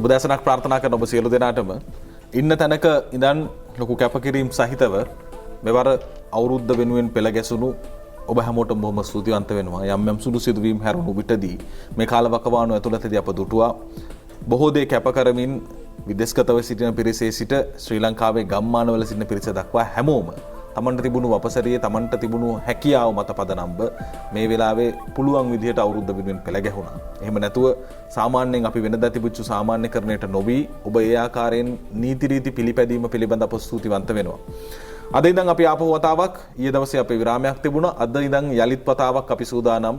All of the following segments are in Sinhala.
සුබදෑසනක් ප්‍රාර්ථනා කරන ඔබ සියලු දෙනාටම ඉන්න තැනක ඉඳන් ලොකු කැපකිරීම් සහිතව මෙවර අවුරුද්ද වෙනුවෙන් පෙළ ගැසුණු ඔබ හැමෝටම බොහොම ස්තුතිවන්ත වෙනවා. යම් සුළු සිදුවීම් හැරුණු විටදී මේ කාලවකවානුව ඇතුළතදී අප දුටුවා බොහෝ දේ කැප කරමින් විදේශගතව සිටින පිරිසේ සිට ශ්‍රී ලංකාවේ ගම්මානවල සිටින පිරිස දක්වා හැමෝම තමන්ට තිබුණු වපසරියේ තමන්ට තිබුණු හැකියාව මත පදනම්ව මේ වෙලාවේ පුළුවන් විදිහට අවුරුද්ද වෙනුවෙන් පෙළ ගැහුණා. එහෙම නැතුව සාමාන්‍යයෙන් අපි වෙනදා තිබුච්ච සාමාන්‍යකරණයට නොවි ඔබ ඒ ආකාරයෙන් නීති රීති පිළිපැදීම පිළිබඳ අප ස්තුතිවන්ත වෙනවා. අද ඉඳන් අපි ආපහු වතාවක් ඊයේ දවසේ අපේ විරාමයක් තිබුණා. අද ඉඳන් යලිත් වතාවක් අපි සූදානම්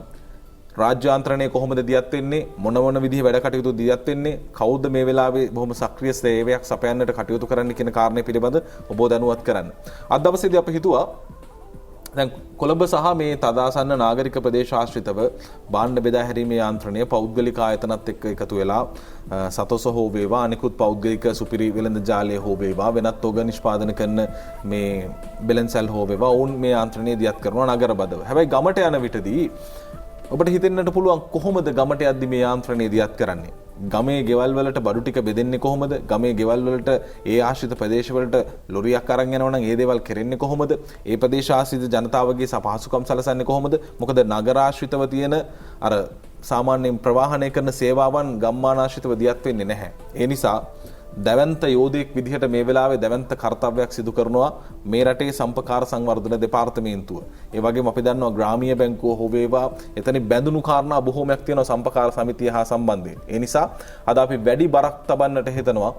රාජ්‍යාන්ත්‍රණය කොහොමද දියත් වෙන්නේ, මොන විදිහේ වැඩ කටයුතු දියත් වෙන්නේ, කවුද මේ වෙලාවේ බොහොම සක්‍රිය සේවයක් සපයන්නට කටයුතු කරන්න කියන කාරණේ පිළිබඳ ඔබ දැනුවත් කරන්න. අද දවසේදී අපි හිතුවා දැන් කොළඹ සහ මේ තදාසන්න නාගරික ප්‍රදේශ ආශ්‍රිතව භාණ්ඩ බෙදා හැරීමේ යාන්ත්‍රණය පෞද්ගලික ආයතනත් එක්ක එකතු වෙලා සතොස හෝ වේවා අනිකුත් පෞද්ගලික සුපිරි වෙළඳ ජාලය හෝ වේවා වෙනත් ඔග නිෂ්පාදනය කරන මේ බෙලන්සල් හෝ වේවා ඔවුන් මේ යාන්ත්‍රණය දියත් කරනවා නගර බදව. හැබැයි ගමට යන විටදී ඔබට හිතෙන්නට පුළුවන් කොහොමද ගමට යද්දි මේ යාන්ත්‍රණය දියත් කරන්නේ? ගමේ ගෙවල් වලට බඩු ටික බෙදෙන්නේ කොහොමද? ගමේ ගෙවල් වලට ඒ ආශ්‍රිත ප්‍රදේශ වලට ලොරියක් අරන් යනවා නම් ඒ දේවල් කෙරෙන්නේ කොහොමද? ඒ ප්‍රදේශ ආශ්‍රිත ජනතාවගේ සපහසුකම් සලසන්නේ කොහොමද? මොකද නගර ආශ්‍රිතව තියෙන අර සාමාන්‍යයෙන් ප්‍රවාහනය කරන සේවාවන් ගම්මාන ආශ්‍රිතව දියත් වෙන්නේ නැහැ. ඒ නිසා දැවැන්ත යෝධයෙක් විදිහට මේ වෙලාවේ දැවැන්ත කර්තව්‍යයක් සිදු කරනවා මේ රටේ සම්පකාර සංවර්ධන දෙපාර්තමේන්තුව. ඒ වගේම අපි දන්නවා ග්‍රාමීය බැංකුව හෝ වේවා එතන බැඳුණු කාරණා බොහෝමයක් තියෙනවා සම්පකාර සමිතිය හා සම්බන්ධයෙන්. ඒ නිසා අද අපි වැඩි බරක් තබන්නට හිතනවා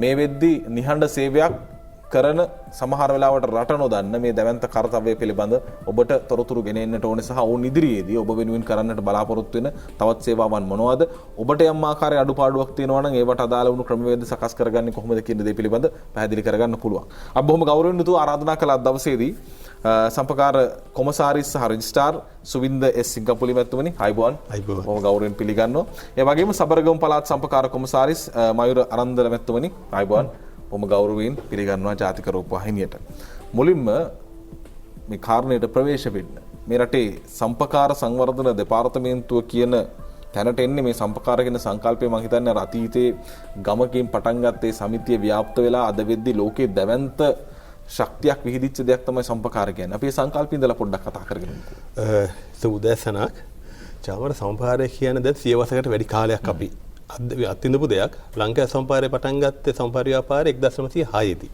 මේ වෙද්දී නිහඬ සේවයක් කරන සමහර වෙලාවට රට නොදන්න මේ දැවැන්ත කර්තව්‍ය පිළිබඳ ඔබට තොරතුරු ගෙන එන්නට ඕනේ සහ ඔවුන් ඉදිරියේදී ඔබ වෙනුවෙන් කරන්නට බලාපොරොත්තු වෙන තවත් සේවාවන් මොනවද? ඔබට යම් ආකාරයේ අඩුපාඩුවක් තියෙනවා නම් ඒවට අදාළ වුණු ක්‍රමවේද සකස් කරගන්නේ කොහොමද කියන දේ පිළිබඳ පැහැදිලි කරගන්න පුළුවන්. අපි බොහොම ගෞරවයෙන් යුතුව ආරාධනා කළා දවසේදී සම්පකාර කොමසාරිස් සහ රෙජිස්ට්‍රාර් සුවින්ද එස් සිංගප්පුලි මැතිතුමනි අයබෝවන්. බොහොම ගෞරවයෙන් පිළිගන්නවා. ඒ වගේම සබරගමු පළාත් සම්පකාර කොමසාරිස් මයුර අරන්දල මැතිතුමනි අයබෝවන්. බොහොම ගෞරවයෙන් පිළිගන්නවා ජාතික රූපවාහිනියට. මුලින්ම මේ කාරණයට ප්‍රවේශ වෙන්න මේ රටේ සම්පකාර සංවර්ධන දෙපාර්තමේන්තුව කියන තැනට එන්නේ මේ සම්පකාර කියන සංකල්පය මම හිතන්නේ අතීතයේ ගමකින් පටන් ගත්තේ සමිතිය ව්‍යාප්ත වෙලා අද වෙද්දී ලෝකයේ දැවැන්ත ශක්තියක් විහිදිච්ච දෙයක් තමයි සම්පකාර කියන්නේ. අපි මේ සංකල්පය ඉඳලා පොඩ්ඩක් කතා කරගෙන යමු. සුදසනක් චාමර සම්පකාරය කියන්නේ දැන් සියවසකට වැඩි කාලයක් අපි අත්විඳපු දෙයක්. ලංකා සම්පාරේ පටන් ගත්තේ සම්පාර ව්‍යාපාරය 1906 දී.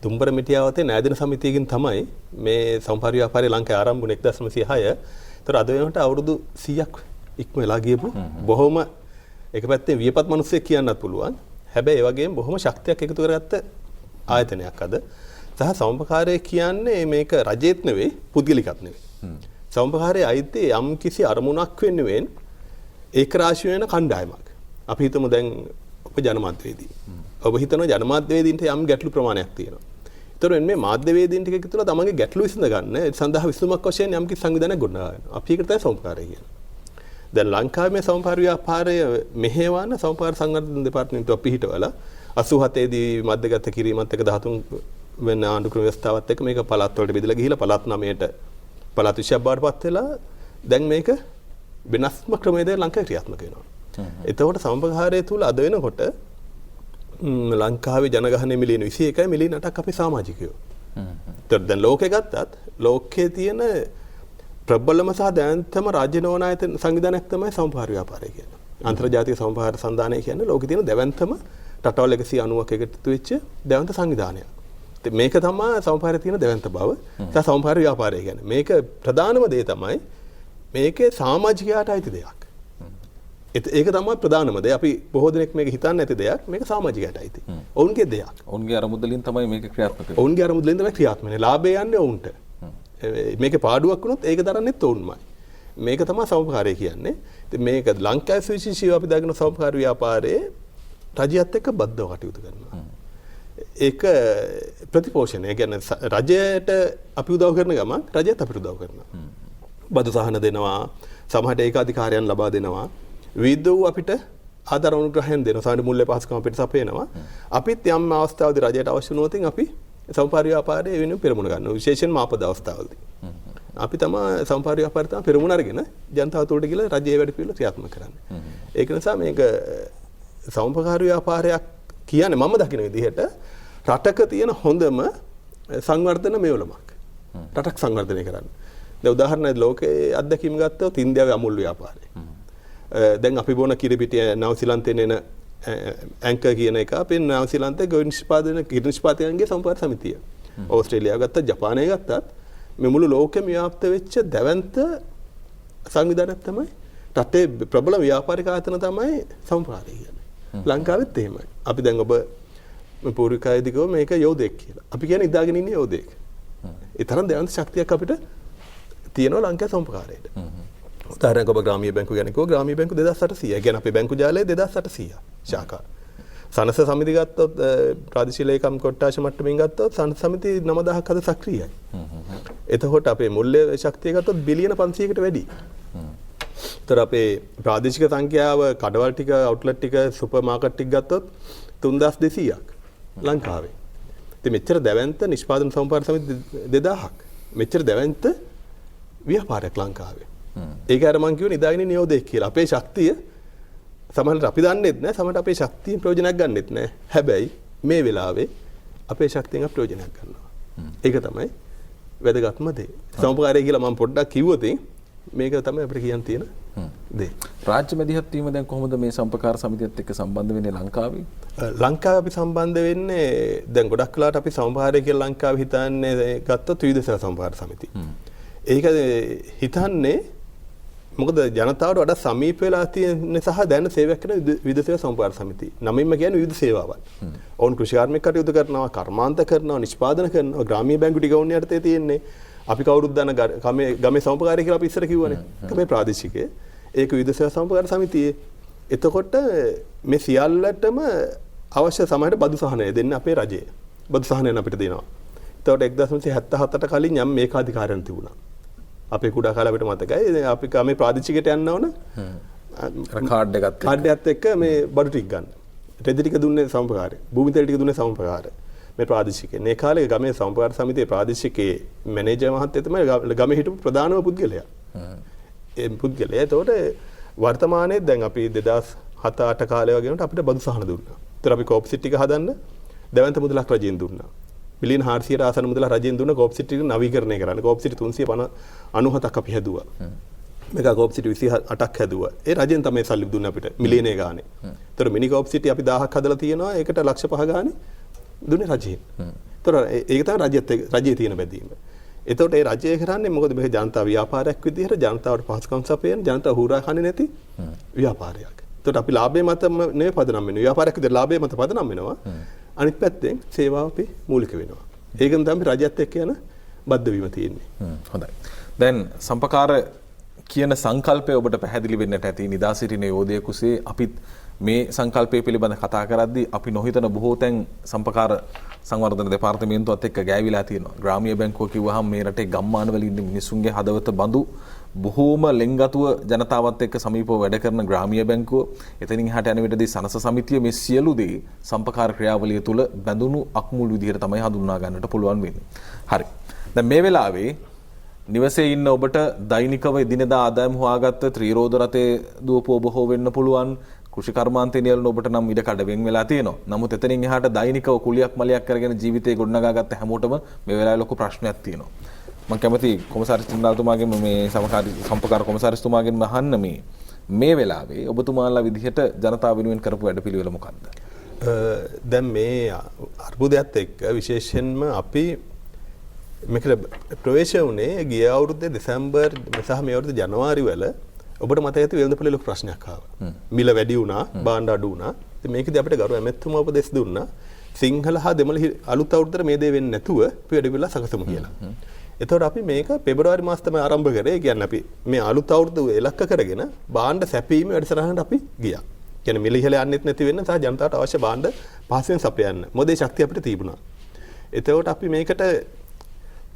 දුම්බර මිටියාවතේ නෑදෙන සමිතියකින් තමයි මේ සම්පාර ව්‍යාපාරය ලංකාවේ ආරම්භ වුණේ 1906. ඒතර අද වෙනකොට අවුරුදු 100ක් ඉක්ම වෙලා ගියපු බොහොම එක පැත්තෙන් වියපත් මිනිස්සෙක් කියන්නත් පුළුවන්. හැබැයි ඒ වගේම බොහොම ශක්තියක් එකතු කරගත්ත ආයතනයක් අද. සහ සම්පකාරය කියන්නේ මේක රජෙත් නෙවෙයි පුද්ගලිකත් නෙවෙයි. සම්පකාරයේ අයිති යම් කිසි අරමුණක් වෙනුවෙන් ඒක රාශි වෙන කණ්ඩායමක්. අපි හිතමු දැන් ඔබ ජනමාධ්‍යවේදී. ඔබ හිතනවා ජනමාධ්‍යවේදීන්ට යම් ගැටලු ප්‍රමාණයක් තියෙනවා. ඒතර මේ මාධ්‍යවේදීන් ටික තුළ තමන්ගේ ගැටලු විසඳ ගන්න සඳහා විසඳුමක් වශයෙන් යම් කිසි සංවිධානයක් ගොඩනගා ගන්නවා. අපි ඒකට තමයි සම්පකාරය කියන්නේ. දැන් ලංකාවේ මේ සම්පාර ව්‍යාපාරය මෙහෙවන සම්පාර සංවර්ධන දෙපාර්තමේන්තුව පිහිටවලා 87 දී මැදගත කිරීමත් එක්ක 13 වෙන ආණ්ඩුක්‍රම ව්‍යවස්ථාවත් එක්ක මේක පළාත් වලට බෙදලා ගිහිලා පළාත් 9ට පළාත් 20ක් බවට පත් වෙලා දැන් මේක වෙනස්ම ක්‍රමයකට ලංකාවේ ක්‍රියාත්මක වෙනවා. එතකොට සම්පකාරය තුල අද වෙනකොට ලංකාවේ ජනගහනය මිලියන 21යි මිලියන 8ක් අපේ සමාජිකයෝ. ඒතර දැන් ලෝකේ ගත්තත් ලෝකයේ තියෙන ප්‍රබලම සහ දැවැන්තම රාජ්‍ය නෝනායතන සංවිධානයක් තමයි සම්පකාර ව්‍යාපාරය කියන්නේ. අන්තර්ජාතික සම්පකාර සන්ධානය කියන්නේ ලෝකේ තියෙන දැවැන්තම රටවල් 190ක එකතු වෙච්ච දැවැන්ත සංවිධානයක්. ඉතින් මේක තමයි සම්පකාරයේ තියෙන දැවැන්ත බව. සහ සම්පකාර ව්‍යාපාරය කියන්නේ. මේක ප්‍රධානම දේ තමයි මේකේ සමාජිකයාට අයිති දෙයක්. ඒක තමයි ප්‍රධානම දේ. අපි බොහෝ දෙනෙක් මේක හිතන්නේ නැති දෙයක්. මේක සමාජිකයට අයිති. ඔවුන්ගේ දෙයක්. ඔවුන්ගේ අරමුදලින් තමයි මේක ක්‍රියාත්මක වෙන්නේ. ඔවුන්ගේ අරමුදලින් තමයි ක්‍රියාත්මක වෙන්නේ. ලාභය යන්නේ ඔවුන්ට. මේකේ පාඩුවක් වුණොත් ඒක දරන්නෙත් ඔවුන්මයි. මේක තමයි සම්පකාරය කියන්නේ. ඉතින් මේක ලංකාවේ සුවිශේෂීව අපි දාගෙන සම්පකාර ව්‍යාපාරයේ රජයත් එක්ක බද්ධව කටයුතු කරනවා. ඒක ප්‍රතිපෝෂණය. ඒ කියන්නේ රජයට අපි උදව් කරන ගමන් රජයත් අපිට උදව් කරනවා. බදු සහන දෙනවා. සමහරට ඒක අධිකාරියන් ලබා දෙනවා. විවිධ අපිට ආධාර අනුග්‍රහයන් දෙනවා. සාමාන්‍ය මූල්‍ය පහසුකම් අපිට සපයනවා. අපිත් යම් අවස්ථාවකදී රජයට අවශ්‍ය වුණොත් අපි සම්පාර ව්‍යාපාරයේ වෙනුවෙන් පෙරමුණ ගන්නවා. විශේෂයෙන්ම ආපද අවස්ථාවලදී. අපි තමයි සම්පාර ව්‍යාපාරය තමයි පෙරමුණ අරගෙන ජනතාව තුළට ගිහලා රජයේ වැඩ පිළිවෙල ක්‍රියාත්මක කරන්නේ. ඒක නිසා මේක සමුපකාර ව්‍යාපාරයක් කියන්නේ මම දකින විදිහට රටක තියෙන හොඳම සංවර්ධන මෙවලමක්. රටක් සංවර්ධනය කරන්න. දැන් උදාහරණයක් ලෝකයේ අත්දැකීම් ගත්තොත් ඉන්දියාවේ අමුල් ව්‍යාපාරය. දැන් අපි බොන කිරිපිටිය නවසීලන්තයෙන් එන ඇංකර් කියන එක අපේ නවසීලන්තයේ ගොවි නිෂ්පාදනයේ සමුපකාර සමිතිය. ඕස්ට්‍රේලියාව ගත්තත් ජපානය ගත්තත් මේ මුළු ලෝකෙම ව්‍යාප්ත වෙච්ච දැවැන්ත සංවිධානයක් තමයි රටේ ප්‍රබල ව්‍යාපාරික ආයතන තමයි සමුපකාරය කියන්නේ. ලංකාවෙත් එහෙමයි. අපි දැන් ඔබ පූර්විකයේදී කිව්ව මේක යෝධයෙක් කියලා. අපි කියන්නේ ඉඳාගෙන ඉන්නේ යෝධයෙක්. ඒ තරම් දැවැන්ත ශක්තියක් අපිට තියෙනවා ලංකාවේ සමුපකාරයට. උදාහරණයක් ඔබ ග්‍රාමීය බැංකුව ගැන කිව්වා. ග්‍රාමීය බැංකුව 2800. ඒ කියන්නේ අපේ බැංකු ජාලය 2800 ශාඛා. සනස සමිති ගත්තොත් ප්‍රාදේශීය ලේකම් කොට්ටාශ මට්ටමින් ගත්තොත් සනස සමිති 9000ක් අද සක්‍රියයි. එතකොට අපේ මුල්‍ය ශක්තිය ගත්තොත් බිලියන 500කට වැඩි. ඒතර අපේ ප්‍රාදේශික සංඛ්‍යාව කඩවල් ටික අවුට්ලට් ටික සුපර් මාකට් ටික ගත්තොත් 3200ක් ලංකාවේ. ඉතින් මෙච්චර දැවැන්ත නිෂ්පාදන සමුපාර සමිති 2000ක්. මෙච්චර දැවැන්ත ව්‍යාපාරයක් ලංකාවේ. ඒක අර මං කියුවේ නිදාගෙන නියෝදයක් කියලා. අපේ ශක්තිය සමහරවිට අපි දන්නෙත් නැහැ. සමහරවිට අපේ ශක්තියෙන් ප්‍රයෝජනයක් ගන්නෙත් නැහැ. හැබැයි මේ වෙලාවේ අපේ ශක්තියෙන් අපි ප්‍රයෝජනයක් ගන්නවා. ඒක තමයි වැදගත්ම දේ. සමුපකාරය කියලා මම පොඩ්ඩක් කිව්වොත් මේක තමයි අපිට කියන්න තියෙන දේ. රාජ්‍ය මැදිහත් වීම දැන් කොහොමද මේ සම්පකාර සමිතියත් එක්ක සම්බන්ධ වෙන්නේ ලංකාවේ? ලංකාවේ අපි සම්බන්ධ වෙන්නේ දැන් ගොඩක් වෙලාවට අපි සමුපකාරය කියලා ලංකාවේ හිතන්නේ ගත්තොත් විවිධ සේවා සමුපකාර සමිති. ඒක හිතන්නේ මොකද ජනතාවට වඩා සමීප වෙලා තියෙන සහ දැන සේවයක් කරන විවිධ සේවා සමුපකාර සමිති. නමින්ම කියන්නේ විවිධ සේවාවන්. ඔවුන් කෘෂි කාර්මික කටයුතු කරනවා, කර්මාන්ත කරනවා, නිෂ්පාදන කරනවා, ග්‍රාමීය බැංකු ටික ඔවුන් යටතේ තියෙන්නේ. අපි කවුරුත් දන්න ගමේ සමුපකාරය කියලා අපි ඉස්සර කිව්වනේ. ගමේ ප්‍රාදේශිකයේ ඒක විවිධ සේවා සමුපකාර සමිතියේ. එතකොට මේ සියල්ලටම අවශ්‍ය සමහරට බදු සහනය දෙන්න අපේ රජය. බදු සහනය අපිට දෙනවා. එතකොට 1977ට කලින් යම් මේකාධිකාරයන් තිබුණා. අපේ කුඩා කාලේ අපිට මතකයි අපි මේ ප්‍රාදේශිකයට යන්න ඕන කාඩ් එකත් එක්ක මේ බඩු ටික ගන්න. රෙදි ටික දුන්නේ සමුපකාරය. භූමි තෙල් ටික දුන්නේ සමුපකාරය. මේ ප්‍රාදේශිකේ. මේ කාලේ ගමේ සමුපකාර සමිතියේ ප්‍රාදේශිකයේ මැනේජර් මහත්තයා තමයි ගමේ හිටපු ප්‍රධානම පුද්ගලයා. ඒ පුද්ගලයා. එතකොට වර්තමානයේ දැන් අපි 2007-8 කාලේ වගේ වුණාට අපිට බදු සහන දුන්නා. ඒතර අපි කෝප්සිට් ටික හදන්න දැවැන්ත මුදලක් රජයෙන් දුන්නා. මිලියන 400ට ආසන්න මුදල රජයෙන් දුන්න කෝප්සිට් ටික නවීකරණය කරන්න. කෝප්සිට් 397ක් අපි හැදුවා. මෙගා කෝප්සිට් 28ක් හැදුවා. ඒ රජයෙන් තමයි සල්ලි දුන්නේ අපිට මිලියනය ගානේ. ඒතර මිනි කෝප්සිට් අපි 1000ක් හදලා තියෙනවා. ඒකට ලක්ෂ 5 ගානේ දුන්නේ රජයෙන්. ඒතර ඒක තමයි රජයේ තියෙන බැදීම. එතකොට ඒ රජය කරන්නේ මොකද මේක ජනතා ව්‍යාපාරයක් විදිහට ජනතාවට පහසුකම් සපයන ජනතාව හුරා කන්නේ නැති ව්‍යාපාරයක්. එතකොට අපි ලාභය මත නෙවෙයි පදනම් වෙන්නේ. ව්‍යාපාරයක් විදිහට ලාභය මත පදනම් වෙනවා. අනිත් පැත්තෙන් සේවාව අපි මූලික වෙනවා. ඒකෙන් තමයි රජයත් එක්ක යන බද්ධ වීම තියෙන්නේ. හොඳයි. දැන් සම්පකාර කියන සංකල්පය ඔබට පැහැදිලි වෙන්නට ඇති නිදා සිටින යෝධයෙකුසේ අපිත් මේ සංකල්පය පිළිබඳ කතා කරද්දී අපි නොහිතන බොහෝ තැන් සම්පකාර සංවර්ධන දෙපාර්තමේන්තුවත් එක්ක ගෑවිලා තියෙනවා. ග්‍රාමීය බැංකුව කිව්වහම මේ රටේ ගම්මානවල ඉන්න මිනිසුන්ගේ හදවත බඳු බොහෝම ලෙන්ගතුව ජනතාවත් එක්ක සමීපව වැඩ කරන ග්‍රාමීය බැංකුව එතනින් එහාට යන විටදී සනස සමිතිය මේ සියලු දේ සම්පකාර ක්‍රියාවලිය තුළ බැඳුණු අක්මුල් විදිහට තමයි හඳුන්වා ගන්නට පුළුවන් වෙන්නේ. හරි. දැන් මේ වෙලාවේ නිවසේ ඉන්න ඔබට දෛනිකව එදිනෙදා ආදායම හොයාගත්ත ත්‍රිරෝද රථයේ දුවපුව බොහෝ වෙන්න පුළුවන්. කෘෂි කර්මාන්තේ නියලන ඔබට නම් ඉඩ කඩ වෙන් වෙලා තියෙනවා. නමුත් එතනින් එහාට දෛනිකව කුලියක් මලියක් කරගෙන ජීවිතේ ගොඩනගාගත්ත හැමෝටම මේ වෙලාවේ ලොකු ප්‍රශ්නයක් තියෙනවා. මම කැමති කොමසාරිස් තුමාගෙන් මේ සම්පකාර කොමසාරිස්තුමාගෙන් අහන්න මේ වෙලාවේ ඔබතුමාලා විදිහට ජනතාව වෙනුවෙන් කරපු වැඩපිළිවෙල මොකක්ද? දැන් මේ අර්බුදයත් එක්ක විශේෂයෙන්ම අපි මේකට ප්‍රවේශ වුණේ ගිය අවුරුද්දේ දෙසැම්බර් සහ මේ අවුරුද්දේ ජනවාරි වල ඔබට මතක ඇති වෙළඳපොලේ ලොකු ප්‍රශ්නයක් ආවා. මිල වැඩි වුණා, භාණ්ඩ අඩු වුණා. ඉතින් මේකදී අපිට ගරු ඇමැතිතුමා උපදෙස් දුන්නා සිංහල හා දෙමළ අලුත් අවුරුද්දට මේ දේ වෙන්නේ නැතුව අපි වැඩිවිලා සකසමු කියලා. එතකොට අපි මේක පෙබරවාරි මාසෙ තමයි ආරම්භ කරේ. කියන්නේ අපි මේ අලුත් අවුරුදු ඉලක්ක කරගෙන භාණ්ඩ සැපීමේ වැඩසටහනට අපි ගියා. කියන්නේ මිල ඉහළ යන්නෙත් නැති වෙන්න සහ ජනතාවට අවශ්‍ය භාණ්ඩ පහසුවෙන් සපයන්න. මොකද ඒ ශක්තිය අපිට තිබුණා. එතකොට අපි මේකට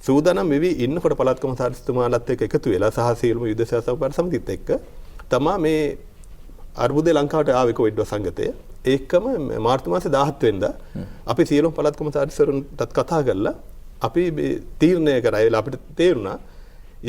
සූදානම් වෙවි ඉන්නකොට පළාත් කොමසාරිස්තුමාලත් එක්ක එකතු වෙලා සහ සියලුම යුද සහසම්පාද සමිතියත් එක්ක තමයි මේ අර්බුදේ ලංකාවට ආවේ කොවිඩ් වසංගතය. ඒකම මාර්තු මාසේ 17 වෙනිදා අපි සියලුම පළාත් කොමසාරිස්වරුන්ටත් කතා කරලා අපි තීරණය කරා. ඒලා අපිට තේරුණා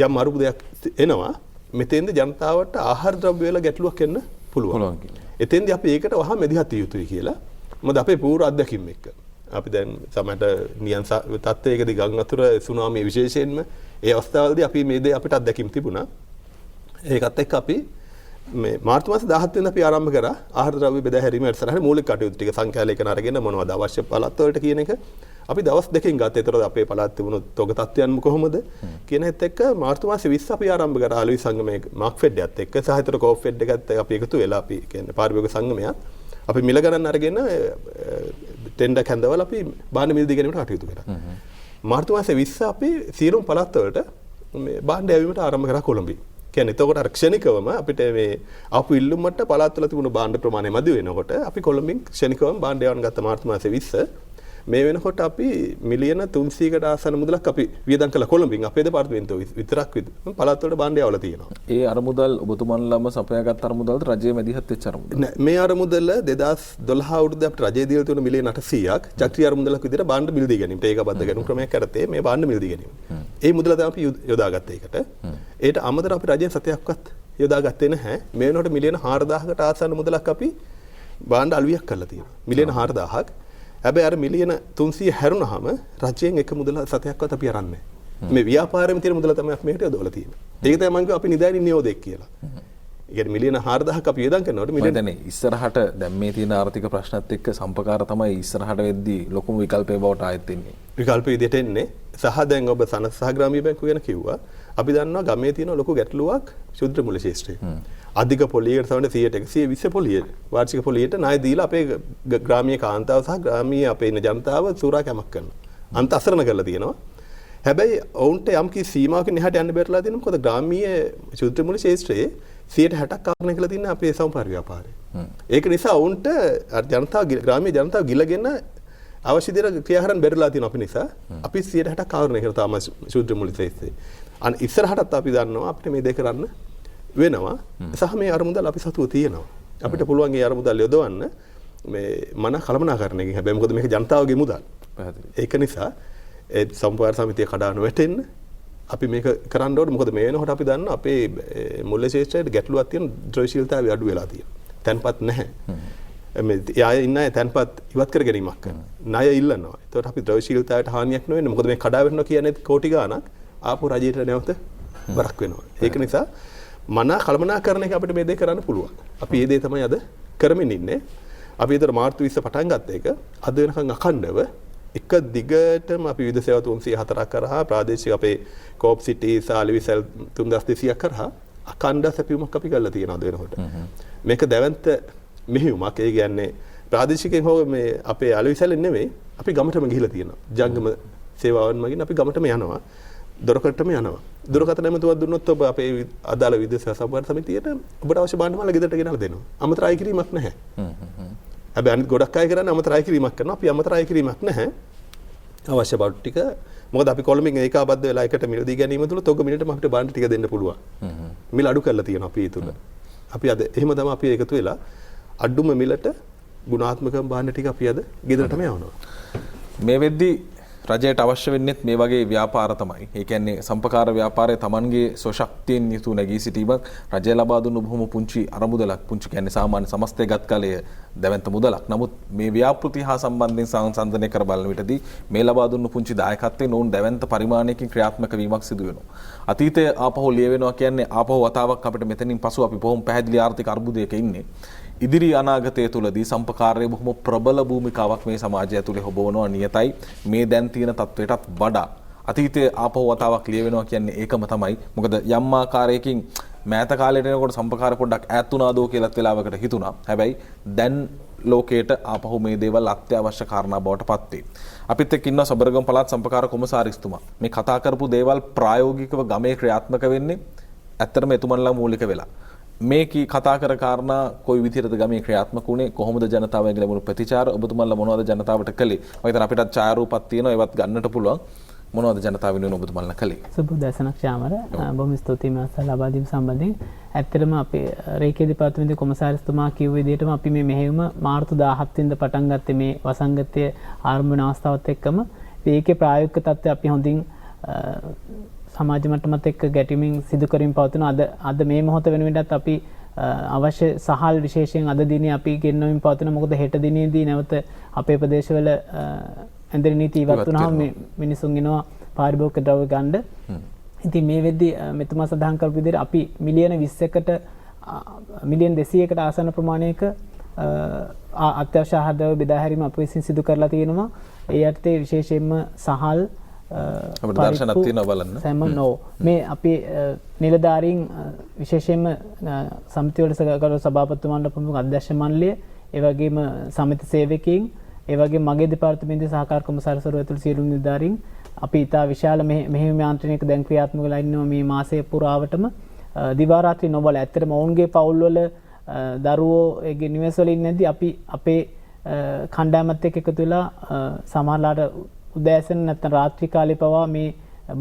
යම් අර්බුදයක් එනවා මෙතෙන්ද ජනතාවට ආහාර ද්‍රව්‍ය වල ගැටලුවක් එන්න පුළුවන්. එතෙන්දී අපි ඒකට වහා මෙදිහත් යුතුයි කියලා. මොකද අපේ පූර්ව අත්දැකීම් එක්ක. අපි දැන් සමහරට නියං තත්ත්වයකදී ගම් වතුර සුනාමිය විශේෂයෙන්ම ඒ අවස්ථාවලදී අපි මේ දේ අපිට අත්දැකීම් තිබුණා. ඒකත් එක්ක අපි මේ මාර්තු මාස 17 වෙනිදා අපි ආරම්භ කරා ආහාර ද්‍රව්‍ය බෙදා හැරීම වැඩසටහනේ මූලික කටයුතු ටික සංඛ්‍යාලේඛන අරගෙන මොනවද අවශ්‍ය පළාත් වලට කියන එක අපි දවස් දෙකකින් ගත්තා. ඒතරද අපේ පළාත් තිබුණු තොග තත්ත්වයන් කොහොමද කියන එකත් එක්ක මාර්තු මාසේ 20 අපි ආරම්භ කරා අලුයි සංගමයේ මාක් ෆෙඩ් එකත් එක්ක සහ හිතර කෝප් ෆෙඩ් එකත් අපි එකතු වෙලා අපි කියන්නේ පාරිභෝගික සංගමයක් අපි මිල ගණන් අරගෙන ටෙන්ඩර් කැඳවල අපි භාණ්ඩ මිල දී ගැනීමට කටයුතු කරා. මාර්තු මාසේ 20 අපි සියලුම පළාත් වලට මේ භාණ්ඩ යැවීමට ආරම්භ කරා කොළඹින්. කියන්නේ එතකොට අර ක්ෂණිකවම අපිට මේ ආපු ඉල්ලුමට පළාත් වල තිබුණු භාණ්ඩ ප්‍රමාණය මදි වෙනකොට අපි කොළඹින් ක්ෂණිකවම භාණ්ඩ යවන්න ගත්ත මාර්තු මාසේ 20 මේ වෙනකොට අපි මිලියන 300කට ආසන්න මුදලක් අපි වියදම් කළා කොළඹින් අපේ දෙපාර්තමේන්තුව විතරක් පළාත් වලට භාණ්ඩ යවලා තියෙනවා. ඒ අරමුදල් ඔබතුමන්ලම සපයාගත් අරමුදල්ද රජයේ මැදිහත් වෙච්ච අරමුදල්? මේ අරමුදල 2012 අවුරුද්දේ අපිට රජයේ දීලා තියෙන මිලියන 800ක් චක්‍රීය අරමුදලක් විදිහට භාණ්ඩ මිල දී ගැනීමට ඒකබද්ධ ගැනීම ක්‍රමයක් කරතේ මේ භාණ්ඩ මිල දී ගැනීම. ඒ මුදල තමයි අපි යොදාගත්තේ ඒකට. ඒට අමතර අපි රජයෙන් සතයක්වත් යොදාගත්තේ නැහැ. මේ වෙනකොට මිලියන 4000කට ආසන්න මුදලක් අපි භාණ්ඩ අලුවියක් කරලා තියෙනවා. මිලියන 4000ක්. හැබැයි අර මිලියන 300 හැරුණාම රජයෙන් එක මුදල සතයක්වත් අපි අරන්නේ නැහැ. මේ ව්‍යාපාරෙම තියෙන මුදල තමයි අපි මේකට යොදවලා තියෙන්නේ. ඒක තමයි මම කිව්වා අපි නිදානින් නියෝදෙක් කියලා. ඒ කියන්නේ මිලියන 4000ක් අපි යොදන් කරනකොට මිලියන දැන් ඉස්සරහට දැන් මේ තියෙන ආර්ථික ප්‍රශ්නත් එක්ක සම්පකාර තමයි ඉස්සරහට වෙද්දී ලොකුම විකල්පේ බවට ආයෙත් එන්නේ. විකල්ප විදිහට එන්නේ. සහ දැන් ඔබ සහ ග්‍රාමීය බැංකුව ගැන කිව්වා. අපි දන්නවා ගමේ තියෙන ලොකු ගැටලුවක් ශුද්ධ මුල ශේෂ්ත්‍රයේ. අධික පොලියකට සමහර 100% පොලිය වාර්ෂික පොලියට ණය දීලා අපේ ග්‍රාමීය කාන්තාව සහ ග්‍රාමීය අපේ ඉන්න ජනතාව සූරා කැමක් කරනවා. අන්ත අසරණ කරලා තියෙනවා. හැබැයි ඔවුන්ට යම් කිසි සීමාවකින් එහාට යන්න බැරිලා තියෙනවා. මොකද ග්‍රාමීය ශුද්ධ මුල ශේෂ්ත්‍රයේ 60% කාරණා කියලා තියෙන අපේ සම්පාර ව්‍යාපාරය. ඒක නිසා ඔවුන්ට ජනතාව ග්‍රාමීය ජනතාව ගිලගෙන අවශ්‍ය දේ ක්‍රියාකරන්න බැරිලා තියෙන අපි නිසා අපි 60% කාරණා කියලා තමයි ශුද්ධ මුල ශේෂ්ත්‍රයේ. අන්න ඉස්සරහටත් අපි දන්නවා අපිට මේ දේ කරන්න වෙනවා. සහ මේ අරමුදල් අපි සතුව තියෙනවා. අපිට පුළුවන් ඒ අරමුදල් යොදවන්න මේ මන කළමනාකරණයකින්. හැබැයි මොකද මේක ජනතාවගේ මුදල්. ඒක නිසා ඒ සම්පාර සමිතිය කඩාන වැටෙන්න අපි මේක කරන්න ඕනේ. මොකද මේ වෙනකොට අපි දන්නවා අපේ මුල්‍ය ශේෂ්ත්‍රයේ ගැටලුවක් තියෙන ද්‍රව්‍යශීලතාවය අඩු වෙලා තියෙනවා. තැන්පත් නැහැ. මේ යාය ඉන්න අය තැන්පත් ඉවත් කර ගැනීමක් කරනවා. ණය ඉල්ලනවා. ඒතකොට අපි ද්‍රව්‍යශීලතාවයට හානියක් නොවෙන්නේ. මොකද මේ කඩා වැටෙනවා කියන්නේ කෝටි ගාණක් ආපු රජයට නැවත බරක් වෙනවා. ඒක නිසා මනා කළමනාකරණයක අපිට මේ දේ කරන්න පුළුවන්. අපි මේ දේ තමයි අද කරමින් ඉන්නේ. අපි ඒතර මාර්තු 20 පටන් ගත්ත එක අද වෙනකන් අඛණ්ඩව එක දිගටම අපි විවිධ සේවා 304ක් කරා ප්‍රාදේශික අපේ කෝප් සිටි සාලිවිසල් 3200ක් කරා අඛණ්ඩ සැපයුමක් අපි කරලා තියෙනවා අද වෙනකොට. මේක දැවන්ත මෙහෙයුමක්. ඒ කියන්නේ ප්‍රාදේශිකයෙන් හෝ මේ අපේ අලවිසලෙන් නෙමෙයි අපි ගමටම ගිහිලා තියෙනවා. ජංගම සේවාවන් මගින් අපි ගමටම යනවා. දොරකටම යනවා. දුරකථන නැමතුවක් දුන්නොත් ඔබ අපේ අදාළ විදේශ සම්බන්ධ සමිතියට ඔබට අවශ්‍ය භාණ්ඩ මාල ගෙදරට ගෙනල්ලා දෙනවා. අමතර අය කිරීමක් නැහැ. හැබැයි අනිත් ගොඩක් අය කරන්නේ අමතර අය කිරීමක් කරනවා. අපි අමතර අය කිරීමක් නැහැ. අවශ්‍ය බඩු ටික මොකද අපි කොළඹින් ඒකාබද්ධ වෙලා එකට මිල දී ගැනීම තුළ තොග මිලටම අපිට භාණ්ඩ ටික දෙන්න පුළුවන්. මිල අඩු කරලා තියෙනවා අපි ඒ තුළ. අපි අද එහෙම තමයි අපි එකතු වෙලා අඩුම මිලට ගුණාත්මක භාණ්ඩ ටික අපි අද ගෙදරටම යවනවා. මේ වෙද්දී රජයට අවශ්‍ය වෙන්නේත් මේ වගේ ව්‍යාපාර තමයි. ඒ කියන්නේ සම්පකාර ව්‍යාපාරයේ Tamanගේ සොශක්තියෙන් යුතු නැගී සිටීමක් රජය ලබා දුන්නු බොහොම පුංචි අරමුදලක්. පුංචි කියන්නේ සාමාන්‍ය සමස්තයගත් කාලයේ දැවැන්ත මුදලක්. නමුත් මේ ව්‍යාපෘති හා සම්බන්ධයෙන් සංසන්දනය කර බලන විටදී මේ ලබා දුන්නු පුංචි දායකත්වයෙන් ඔවුන් දැවැන්ත පරිමාණයකින් ක්‍රියාත්මක වීමක් සිදු වෙනවා. අතීතයේ ආපහු ලියවෙනවා කියන්නේ ආපහු වතාවක් අපිට මෙතනින් පසු අපි බොහොම පැහැදිලි ආර්ථික අර්බුදයක ඉන්නේ. ඉදිරි අනාගතය තුළදී සම්පකාරයේ බොහොම ප්‍රබල භූමිකාවක් මේ සමාජය ඇතුලේ හොබවනවා නියතයි. මේ දැන් තියෙන තත්වයටත් වඩා අතීතයේ ආපහු වතාවක් ලියවෙනවා කියන්නේ ඒකම තමයි. මොකද යම් ආකාරයකින් මෑත කාලේට එනකොට සම්පකාර පොඩ්ඩක් ඈත් වුණාදෝ කියලාත් වෙලාවකට හිතුණා. හැබැයි දැන් ලෝකයට ආපහු මේ දේවල් අත්‍යවශ්‍ය කාරණා බවට පත් වේ. අපිත් එක්ක ඉන්න සබරගම් පළාත් සම්පකාර කොමසාරිස්තුමා මේ කතා කරපු දේවල් ප්‍රායෝගිකව ගමේ ක්‍රියාත්මක වෙන්නේ ඇත්තටම එතුමන්ලා මූලික වෙලා. මේ කතා කර කාරණා කොයි විදිහටද ගමේ ක්‍රියාත්මක වුණේ, කොහොමද ජනතාවගෙන් ලැබුණු ප්‍රතිචාර, ඔබතුමන්ලා මොනවද ජනතාවට කළේ? මම හිතන අපිටත් ඡායාරූපක් තියෙනවා ඒවත් ගන්නට පුළුවන්. මොනවද ජනතාව වෙනුවෙන් ඔබතුමන්ලා කළේ? සුබ දැසනක් ශාමර. බොහොම ස්තුතියි මාස ලබා දීම සම්බන්ධයෙන්. ඇත්තටම අපේ රේඛීය දෙපාර්තමේන්තුවේ කොමසාරිස්තුමා කිව්ව විදිහටම අපි මේ මෙහෙයුම මාර්තු 17 වෙනිදා පටන් ගත්තේ මේ වසංගතයේ ආරම්භ වන අවස්ථාවත් එක්කම. ඒකේ ප්‍රායෝගික තත්ත්වය අපි හොඳින් සමාජ මට්ටමත් එක්ක ගැටීමෙන් සිදු කරමින් පවතින අද මේ මොහොත වෙන විටත් අපි අවශ්‍ය සහල් විශේෂයෙන් අද දිනේ අපි ගෙන්නමින් පවතින මොකද හෙට දිනේදී නැවත අපේ ප්‍රදේශවල ඇඳරි නීති ඉවත් වුණාම මිනිසුන් එනවා පාරිභෝගික ද්‍රව්‍ය ගන්න. ඉතින් මේ වෙද්දී මෙතුමා සඳහන් කරපු විදිහට අපි මිලියන 20කට මිලියන 200කට ආසන්න ප්‍රමාණයක අත්‍යවශ්‍ය ආහාර ද්‍රව්‍ය බෙදා හැරීම අප විසින් සිදු කරලා තියෙනවා. ඒ යටතේ විශේෂයෙන්ම සහල් අපිට දර්ශනක් තියෙනවා බලන්න. සෑම නෝ මේ අපි නිලධාරීන් විශේෂයෙන්ම සමිතිවලට සහකාර සභාපතිතුමාන්ට ප්‍රමුඛ අධ්‍යක්ෂ මණ්ඩලය, ඒ වගේම සමිති සේවකයන්, ඒ වගේම මගේ දෙපාර්තමේන්තුවේ සහකාර කොමසාරිස්වරු ඇතුළු සියලු නිලධාරීන් අපි ඉතා විශාල මෙහෙයුම් යාන්ත්‍රණයක දැන් ක්‍රියාත්මක වෙලා ඉන්නවා මේ මාසය පුරාවටම දිවා රාත්‍රී නොබල. ඇත්තටම ඔවුන්ගේ පවුල්වල දරුවෝ ඒගේ නිවෙස්වල ඉන්නේ නැද්දි අපි අපේ කණ්ඩායමත් එක්ක එකතු වෙලා සමහරලාට උදෑසන නැත්නම් රාත්‍රී කාලේ පවා මේ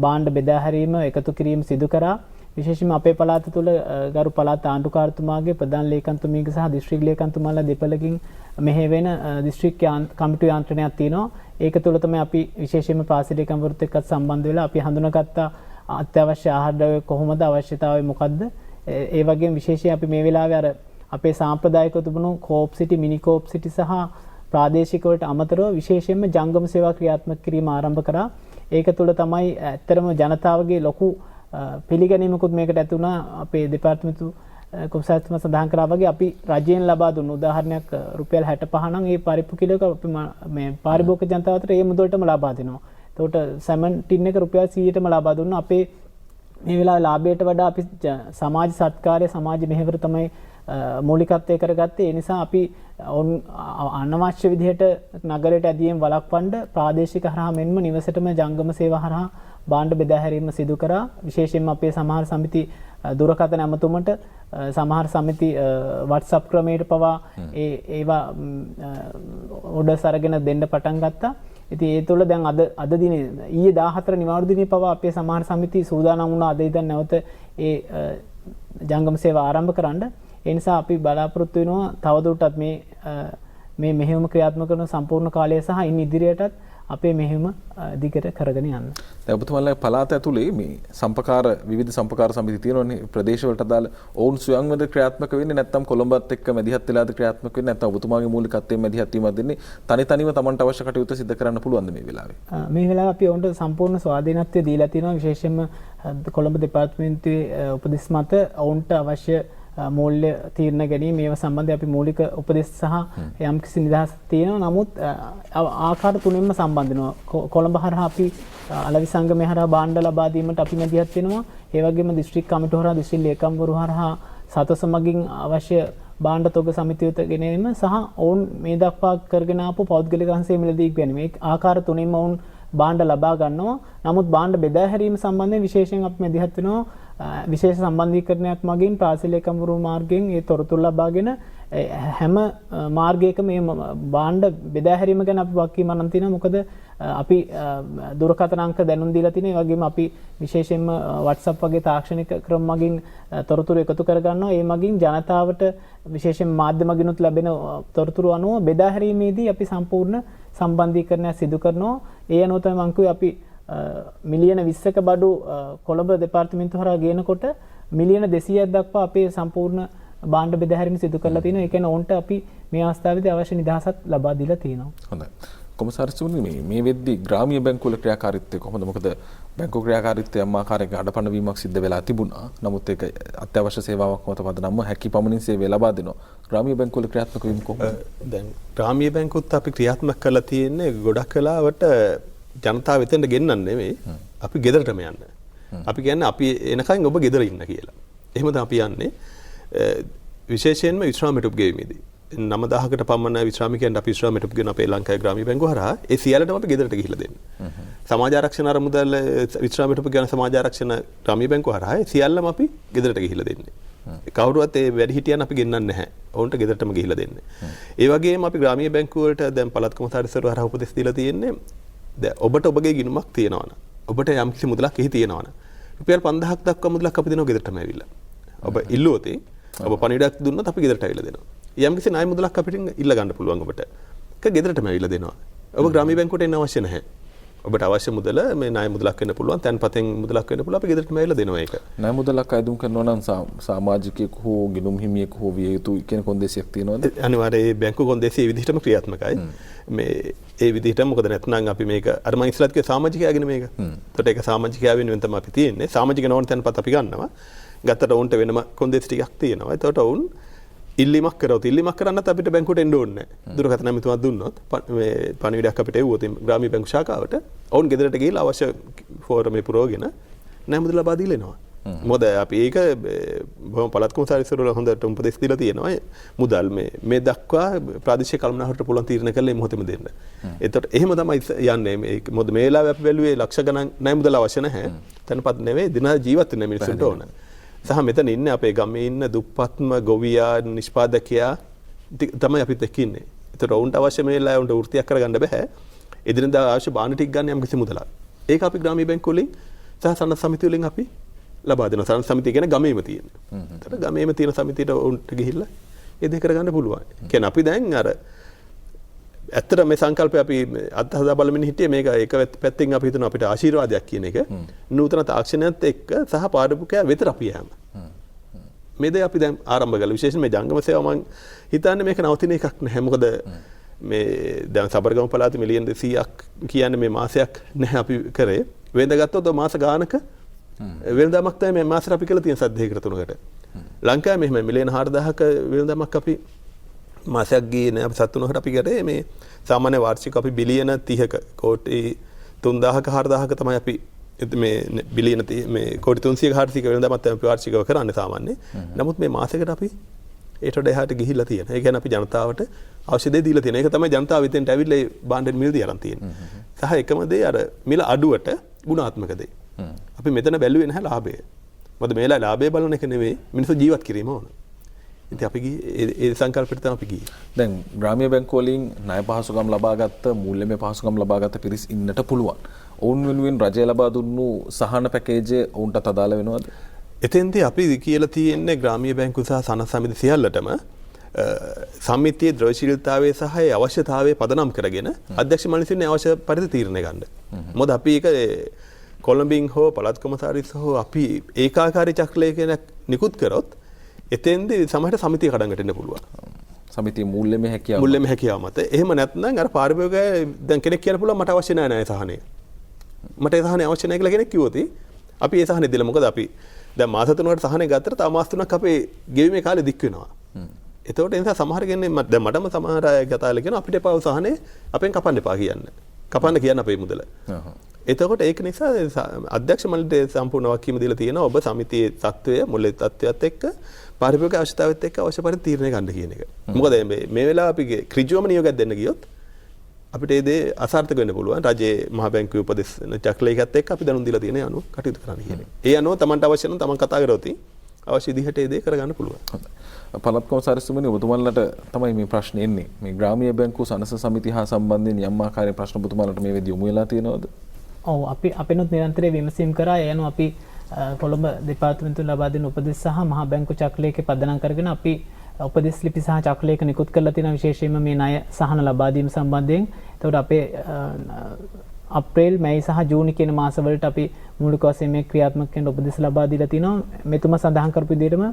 භාණ්ඩ බෙදා හැරීම එකතු කිරීම සිදු කරා. විශේෂයෙන්ම අපේ පළාත තුළ ගරු පළාත් ආණ්ඩුකාරතුමාගේ ප්‍රධාන ලේකම්තුමියගේ සහ දිස්ත්‍රික් ලේකම්තුමාලා දෙපළකින් මෙහෙවෙන දිස්ත්‍රික් කමිටු යාන්ත්‍රණයක් තියෙනවා. ඒක තුළ තමයි අපි විශේෂයෙන්ම පාසල් ලේකම්වරුත් එක්කත් සම්බන්ධ වෙලා අපි හඳුනාගත්ත අත්‍යවශ්‍ය ආහාර ද්‍රව්‍ය කොහොමද, අවශ්‍යතාවය මොකද්ද, ඒ වගේම විශේෂයෙන් අපි මේ වෙලාවේ අර අපේ සාම්ප්‍රදායිකව තිබුණු කෝප් සිටි, මිනි කෝප් සිටි සහ ප්‍රාදේශික වලට අමතරව විශේෂයෙන්ම ජංගම සේවා ක්‍රියාත්මක කිරීම ආරම්භ කරා. ඒක තුළ තමයි ඇත්තටම ජනතාවගේ ලොකු පිළිගැනීමකුත් මේකට ඇති වුණා. අපේ දෙපාර්තමේන්තු කොමසාරිස්තුමා සඳහන් කරා වගේ අපි රජයෙන් ලබා දුන්න උදාහරණයක් රුපියල් 65 නම් ඒ පරිප්පු කිලෝක අපි මේ පාරිභෝගික ජනතාව අතර ඒ මුදලටම ලබා දෙනවා. එතකොට සැමන් ටින් එක රුපියල් 100ටම ලබා දුන්නා. අපේ මේ වෙලාවේ ලාභයට වඩා අපි සමාජ සත්කාරය, සමාජ මෙහෙවර තමයි මූලිකත්වය කරගත්තේ. ඒ නිසා අපි අනවශ්‍ය විදිහට නගරයට ඇදීම වළක්වන්න ප්‍රාදේශික හරහා මෙන්ම නිවසටම ජංගම සේවා හරහා භාණ්ඩ බෙදා හැරීම සිදු කරා. විශේෂයෙන්ම අපේ සමහර සමිති දුරකථන ඇමතුමට, සමහර සමිති WhatsApp ක්‍රමයට පවා ඒවා ඕඩර්ස් අරගෙන දෙන්න පටන් ගත්තා. ඉතින් ඒ තුළ දැන් අද දිනේ ඊයේ 14 නිවාඩු දිනේ පවා අපේ සමහර සමිති සූදානම් වුණා අද ඉඳන් නැවත ඒ ජංගම සේවා ආරම්භ කරන්න. ඒ නිසා අපි බලාපොරොත්තු වෙනවා තවදුරටත් මේ මෙහෙයුම ක්‍රියාත්මක කරන සම්පූර්ණ කාලය සහ ඉන් ඉදිරියටත් අපේ මෙහෙයුම දිගට කරගෙන යන්න. දැන් ඔබතුමාලා පළාත ඇතුලේ මේ සම්පකාර විවිධ සම්පකාර සමිති තියෙනවනේ ප්‍රදේශවලට අදාළ ඔවුන් ස්වයංවද ක්‍රියාත්මක වෙන්නේ නැත්නම් කොළඹත් එක්ක මැදිහත් වෙලාද ක්‍රියාත්මක වෙන්නේ නැත්නම් ඔබතුමාගේ මූලිකත්වයෙන් මැදිහත් වීමක් දෙන්නේ තනිව තමන්ට අවශ්‍ය කටයුතු සිදු කරන්න පුළුවන්ද මේ වෙලාවේ? මේ වෙලාවේ අපි ඔවුන්ට සම්පූර්ණ ස්වාධීනත්වය දීලා තියෙනවා. විශේෂයෙන්ම කොළඹ දෙපාර්තමේන්තුවේ උපදෙස් මත ඔවුන්ට අවශ්‍ය මූල්‍ය තීරණ ගැනීම මේවා සම්බන්ධයෙන් අපි මූලික උපදෙස් සහ යම්කිසි නිදහසක් තියෙනවා. නමුත් ආකාර තුනෙන්ම සම්බන්ධ වෙනවා. කොළඹ හරහා අපි අලවි සංගමය හරහා භාණ්ඩ ලබා දීමට අපි මැදිහත් වෙනවා. ඒ වගේම දිස්ත්‍රික් කමිටුව හරහා දිස්ත්‍රික් ලේකම්වරු හරහා සතස මගින් අවශ්‍ය භාණ්ඩ තොග සමිතියට ගෙනීම සහ ඔවුන් මේ දක්වා කරගෙන ආපු පෞද්ගලික අංශයේ මිලදී ගැනීම. මේ ආකාර තුනෙන්ම ඔවුන් භාණ්ඩ ලබා ගන්නවා. නමුත් භාණ්ඩ බෙදා හැරීම සම්බන්ධයෙන් විශේෂයෙන් අපි මැදිහත් වෙනවා. විශේෂ සම්බන්ධීකරණයක් මගින් පාසල් ලේකම්වරු මාර්ගයෙන් ඒ තොරතුරු ලබාගෙන හැම මාර්ගයකම මේ භාණ්ඩ බෙදා හැරීම ගැන අපි වක්කීමක් තියෙනවා. මොකද අපි දුරකථන අංක දැනුම් දීලා තියෙනවා. ඒ වගේම අපි විශේෂයෙන්ම WhatsApp වගේ තාක්ෂණික ක්‍රම මගින් තොරතුරු එකතු කර ගන්නවා. ඒ මගින් ජනතාවට විශේෂයෙන් මාධ්‍ය මගිනුත් ලැබෙන තොරතුරු අනුව බෙදා හැරීමේදී අපි සම්පූර්ණ සම්බන්ධීකරණයක් සිදු කරනවා. ඒ අනුව තමයි මම කිව්වේ අපි මිලියන 20ක බඩු කොළඹ දෙපාර්තමේන්තුව හරහා ගේනකොට මිලියන 200ක් දක්වා අපේ සම්පූර්ණ භාණ්ඩ බෙදා හැරීම සිදු කරලා තිනවා. ඒ කියන්නේ ඔවුන්ට අපි මේ අවස්ථාවේදී අවශ්‍ය නිදහසක් ලබා දීලා තියෙනවා. හොඳයි. කොමසාරිස්තුමනි මේ වෙද්දී ග්‍රාමීය බැංකුවල ක්‍රියාකාරීත්වය කොහොමද? මොකද බැංකු ක්‍රියාකාරීත්වය යම් ආකාරයක අඩපණ වීමක් සිද්ධ වෙලා තිබුණා. නමුත් ඒක අත්‍යවශ්‍ය සේවාවක් මත පදනම්ව හැකි පමණින් සේවය ලබා දෙනවා. ග්‍රාමීය බැංකුවල ක්‍රියාත්මක වීම කොහොමද? දැන් ග්‍රාමීය බැංකුත් අපි ක්‍රියාත්මක කරලා තියෙන්නේ ගොඩක් වෙලාවට ජනතාව වෙතෙන්ට ගෙන්නන්නේ නෙමෙයි, අපි ගෙදරටම යන්න. අපි කියන්නේ අපි එනකන් ඔබ ගෙදර ඉන්න කියලා. එහෙම තමයි අපි යන්නේ. විශේෂයෙන්ම විශ්‍රාමික ගෙවීමේදී 9000කට පමණ විශ්‍රාමිකයන්ට අපි විශ්‍රාමික ගෙන අපේ ලංකාවේ ග්‍රාමීය බැංකුව හරහා ඒ සියල්ලටම අපි ගෙදරට ගිහිල්ලා දෙන්නේ. සමාජ ආරක්ෂණ අරමුදල් විශ්‍රාමික ගෙන සමාජ ආරක්ෂණ ග්‍රාමීය බැංකුව හරහා ඒ සියල්ලම අපි ගෙදරට ගිහිල්ලා දෙන්නේ. කවුරුවත් ඒ වැඩිහිටියන් අපි ගෙන්නන්නේ නැහැ. ඔවුන්ට ගෙදරටම ගිහිල්ලා දෙන්නේ. ඒ වගේම අපි ග්‍රාමීය බැංකුව වලට දැන් පළාත් කොමසාරිස්වරු හරහා උපදෙස් දීලා තියෙන්නේ ඔබට ඔබගේ ගිණුමක් තියෙනවනම්, ඔබට යම්කිසි මුදලක් එහි තියෙනවනම් රුපියල් 5000ක් දක්වා මුදලක් අපි දෙනවා ගෙදරටම ඇවිල්ලා. ඔබ ඉල්ලුවොත් ඔබ පණිවිඩයක් දුන්නොත් අපි ගෙදරට ඇවිල්ලා දෙනවා. යම්කිසි ණය මුදලක් අපිට ඉල්ල ගන්න පුළුවන් ඔබට. ඒක ගෙදරටම ඇවිල්ලා දෙනවා. ඔබ ග්‍රාමීය බැංකුවට එන්න අවශ්‍ය නැහැ. ඔබට අවශ්‍ය මුදල මේ ණය මුදලක් වෙන්න පුළුවන්, තැන්පතෙන් මුදලක් වෙන්න පුළුවන්. අපි ගෙදරට මේලා දෙනවා ඒක. ණය මුදලක් අයදුම් කරනවා නම් සමාජිකයෙකු හෝ ගිණුම් හිමියෙකු හෝ විය යුතු කියන කොන්දේසියක් තියෙනවද? අනිවාර්යයෙන් ඒ බැංකු කොන්දේසිය ඒ විදිහටම ක්‍රියාත්මකයි. මේ ඒ විදිහට මොකද නැත්නම් අපි මේක අර මම ඉස්සරහට කිව්ව සමාජිකයාගෙන මේක. එතකොට ඒක සමාජිකයා වෙනුවෙන් තමයි අපි තියෙන්නේ. සමාජික නොවන තැන්පත් අපි ගන්නවා. ගත්තට උන්ට වෙනම කොන්දේසි ටිකක් තියෙනවා. එතකොට උන් ඉල්ලීමක් කරවත ඉල්ලීමක් කරන්නත් අපිට බැංකුවට එන්න ඕනේ නැහැ. දුරකථන ඇමතුමක් දුන්නොත් මේ පණිවිඩයක් අපිට එවුවොත් ග්‍රාමීය බැංකු ශාඛාවට ඔවුන් ගෙදරට ගිහිල්ලා අවශ්‍ය ෆෝරමේ පුරවගෙන ණය මුදල ලබා දීලා එනවා. මොකද අපි ඒක බොහොම පළාත් කොමසාරිස්වරු හොඳට උපදෙස් දීලා තියෙනවා. මුදල් මේ දක්වා ප්‍රාදේශීය කළමනාකරට පුළුවන් තීරණ කළා මේ මොහොතේම දෙන්න. එතකොට එහෙම තමයි යන්නේ. මොකද මේ වෙලාවේ අපි බැලුවේ ලක්ෂ ගණන් ණය මුදල අවශ්‍ය නැහැ. තනපත් නෙවෙයි දින ජීවත් වෙන මිනිස්සුන්ට ඕන. සහ මෙතන ඉන්නේ අපේ ගමේ ඉන්න දුප්පත්ම ගොවියා නිෂ්පාදකයා තමයි අපිත් එක්ක ඉන්නේ. ඒතර ඔවුන්ට අවශ්‍ය මේ වෙලාවේ උන්ට වෘත්තියක් කරගන්න බෑ. එදිනෙදා අවශ්‍ය බාන ටික ගන්න යම් කිසි මුදලක්. ඒක අපි ග්‍රාමීය බැංකුව වලින් සහ සන්නත් සමිති වලින් අපි ලබා දෙනවා. සන්නත් සමිතිය කියන්නේ ගමේම තියෙන. ඒතර ගමේම තියෙන සමිතියට උන්ට ගිහිල්ලා ඒ දේ කරගන්න පුළුවන්. කියන්නේ අපි දැන් අර ඇත්තට මේ සංකල්පය අපි අත්හදා බලමින් හිටියේ මේක එක පැත්තකින් අපි හිතන අපිට ආශිර්වාදයක් කියන එක නූතන තාක්ෂණයත් එක්ක සහ පාරමිකයා වෙතර අපි යෑම. මේ දේ අපි දැන් ආරම්භ කළා. විශේෂයෙන් මේ ජංගම සේවාව මම හිතන්නේ මේක නවතින එකක් නැහැ. මොකද මේ දැන් සබරගමු පළාතේ මිලියන් 200ක් කියන්නේ මේ මාසයක් නැහැ අපි කරේ. වෙනද ගත්තොත් මාස ගානක වෙනදාමක් තමයි මේ මාසෙට අපි කියලා තියෙන සද්දේකට තුනකට. ලංකාවේ මෙහෙම මිලියන 4000ක වෙනදාමක් අපි මාසයක් ගියේ නෑ. අපි 7-9කට අපි කරේ මේ සාමාන්‍ය වාර්ෂික අපි බිලියන 30ක කෝටි 3000ක 4000ක තමයි අපි මේ බිලියන මේ කෝටි 300ක 400ක වෙනදාමත් තමයි අපි වාර්ෂිකව කරන්නේ සාමාන්‍ය. නමුත් මේ මාසෙකට අපි ඒට වඩා එහාට ගිහිල්ලා තියෙනවා. ඒ කියන්නේ අපි ජනතාවට අවශ්‍ය දේ දීලා තියෙනවා. ඒක තමයි ජනතාව විතෙන්ට ඇවිල්ලා ඒ බාණ්ඩෙන් මිල දී අරන් තියෙන්නේ. සහ එකම දේ අර මිල අඩුවට ගුණාත්මක දේ. අපි මෙතන බැලුවේ නැහැ ලාභය. මොකද මේලා ලාභය බලන එක නෙවෙයි මිනිස්සු ජීවත් කිරීම ඕන. ඉතින් අපි ගියේ ඒ සංකල්පෙට තමයි අපි ගියේ. දැන් ග්‍රාමීය බැංකු වලින් ණය පහසුකම් ලබාගත්ත මූල්‍යමය පහසුකම් ලබාගත්ත පිරිස් ඉන්නට පුළුවන්. ඔවුන් වෙනුවෙන් රජය ලබා දුන්නු සහන පැකේජය ඔවුන්ට අදාළ වෙනවද? එතෙන්දී අපි කියලා තියෙන්නේ ග්‍රාමීය බැංකු සහ සනත් සමිති සියල්ලටම සමිතියේ ද්‍රවශීලතාවයේ සහ අවශ්‍යතාවයේ පදනම් කරගෙන අධ්‍යක්ෂ මණ්ඩලයෙන් අවශ්‍ය පරිදි තීරණ ගන්න. මොකද අපි ඒක කොළඹින් හෝ පළාත් කොමසාරිස් හෝ අපි ඒකාකාරී චක්‍රලේඛනයක් නිකුත් කරොත් එතෙන්දී සමහරට සමිතිය කඩන් වැටෙන්න පුළුවන්. සමිතිය මූල්‍යමය හැකියාව මත. එහෙම නැත්නම් අර පාරිභෝගිකයා දැන් කෙනෙක් කියන්න පුළුවන් මට අවශ්‍ය නැහැ නේ සහනය. මට ඒ සහනය අවශ්‍ය නැහැ කියලා කෙනෙක් කිව්වොත් අපි ඒ සහනය දෙලා මොකද අපි දැන් මාස 3කට සහනය ගත්තට තව මාස 3ක් අපේ ගෙවීමේ කාලෙ දික් වෙනවා. එතකොට ඒ නිසා සමහර කෙනෙක් දැන් මටම සමහර අය කතාවල කියනවා අපිට එපා සහනය අපෙන් කපන්න එපා කියන්නේ. කපන්න කියන්න අපේ මුදල. එතකොට ඒක නිසා අධ්‍යක්ෂ මණ්ඩලයේ සම්පූර්ණ වක්කීම දීලා තියෙනවා ඔබ සමිතියේ තත්වය මුල්ලේ තත්වයත් එක්ක පාරිභෝගික අවශ්‍යතාවයත් එක්ක අවශ්‍ය පරිදි තීරණය ගන්න කියන එක. මොකද මේ වෙලාව අපි ක්‍රිජුවම නියෝගයක් දෙන්න ගියොත් අපිට ඒ දේ අසාර්ථක වෙන්න පුළුවන්. රජයේ මහ බැංකුවේ උපදෙස් චක්‍රලේඛයත් එක්ක අපි දැනුම් දීලා තියෙන අනුව කටයුතු කරන්න කියන්නේ. ඒ අනුව Tamanට අවශ්‍ය නම් Taman කතා කරොත් අවශ්‍ය විදිහට ඒ දේ කරගන්න පුළුවන්. පළාත් කොමසාරිස්තුමනි ඔබතුමාලට තමයි මේ ප්‍රශ්නේ එන්නේ. මේ ග්‍රාමීය බැංකු සනස සමිතිය හා සම්බන්ධයෙන් යම් ආකාරයේ ප්‍රශ්න ඔබතුමාලට මේ වෙද්දී යොමු වෙලා තියෙනවද? ඔව් අපිනුත් නිරන්තරයෙන් විමසීම් කරා. ඒ අනුව අපි කොළඹ දෙපාර්තමේන්තුවෙන් ලබා දෙන උපදෙස් සහ මහා බැංකු චක්‍රලේඛය පදනම් කරගෙන අපි උපදෙස් ලිපි සහ චක්‍රලේඛ නිකුත් කරලා තියෙනවා විශේෂයෙන්ම මේ ණය සහන ලබා දීම සම්බන්ධයෙන්. එතකොට අපේ අප්‍රේල් මැයි සහ ජූනි කියන මාසවලට අපි මූලික වශයෙන් මේ ක්‍රියාත්මක කරන උපදෙස් ලබා දීලා තිනවා. මෙතුමා සඳහන් කරපු විදිහටම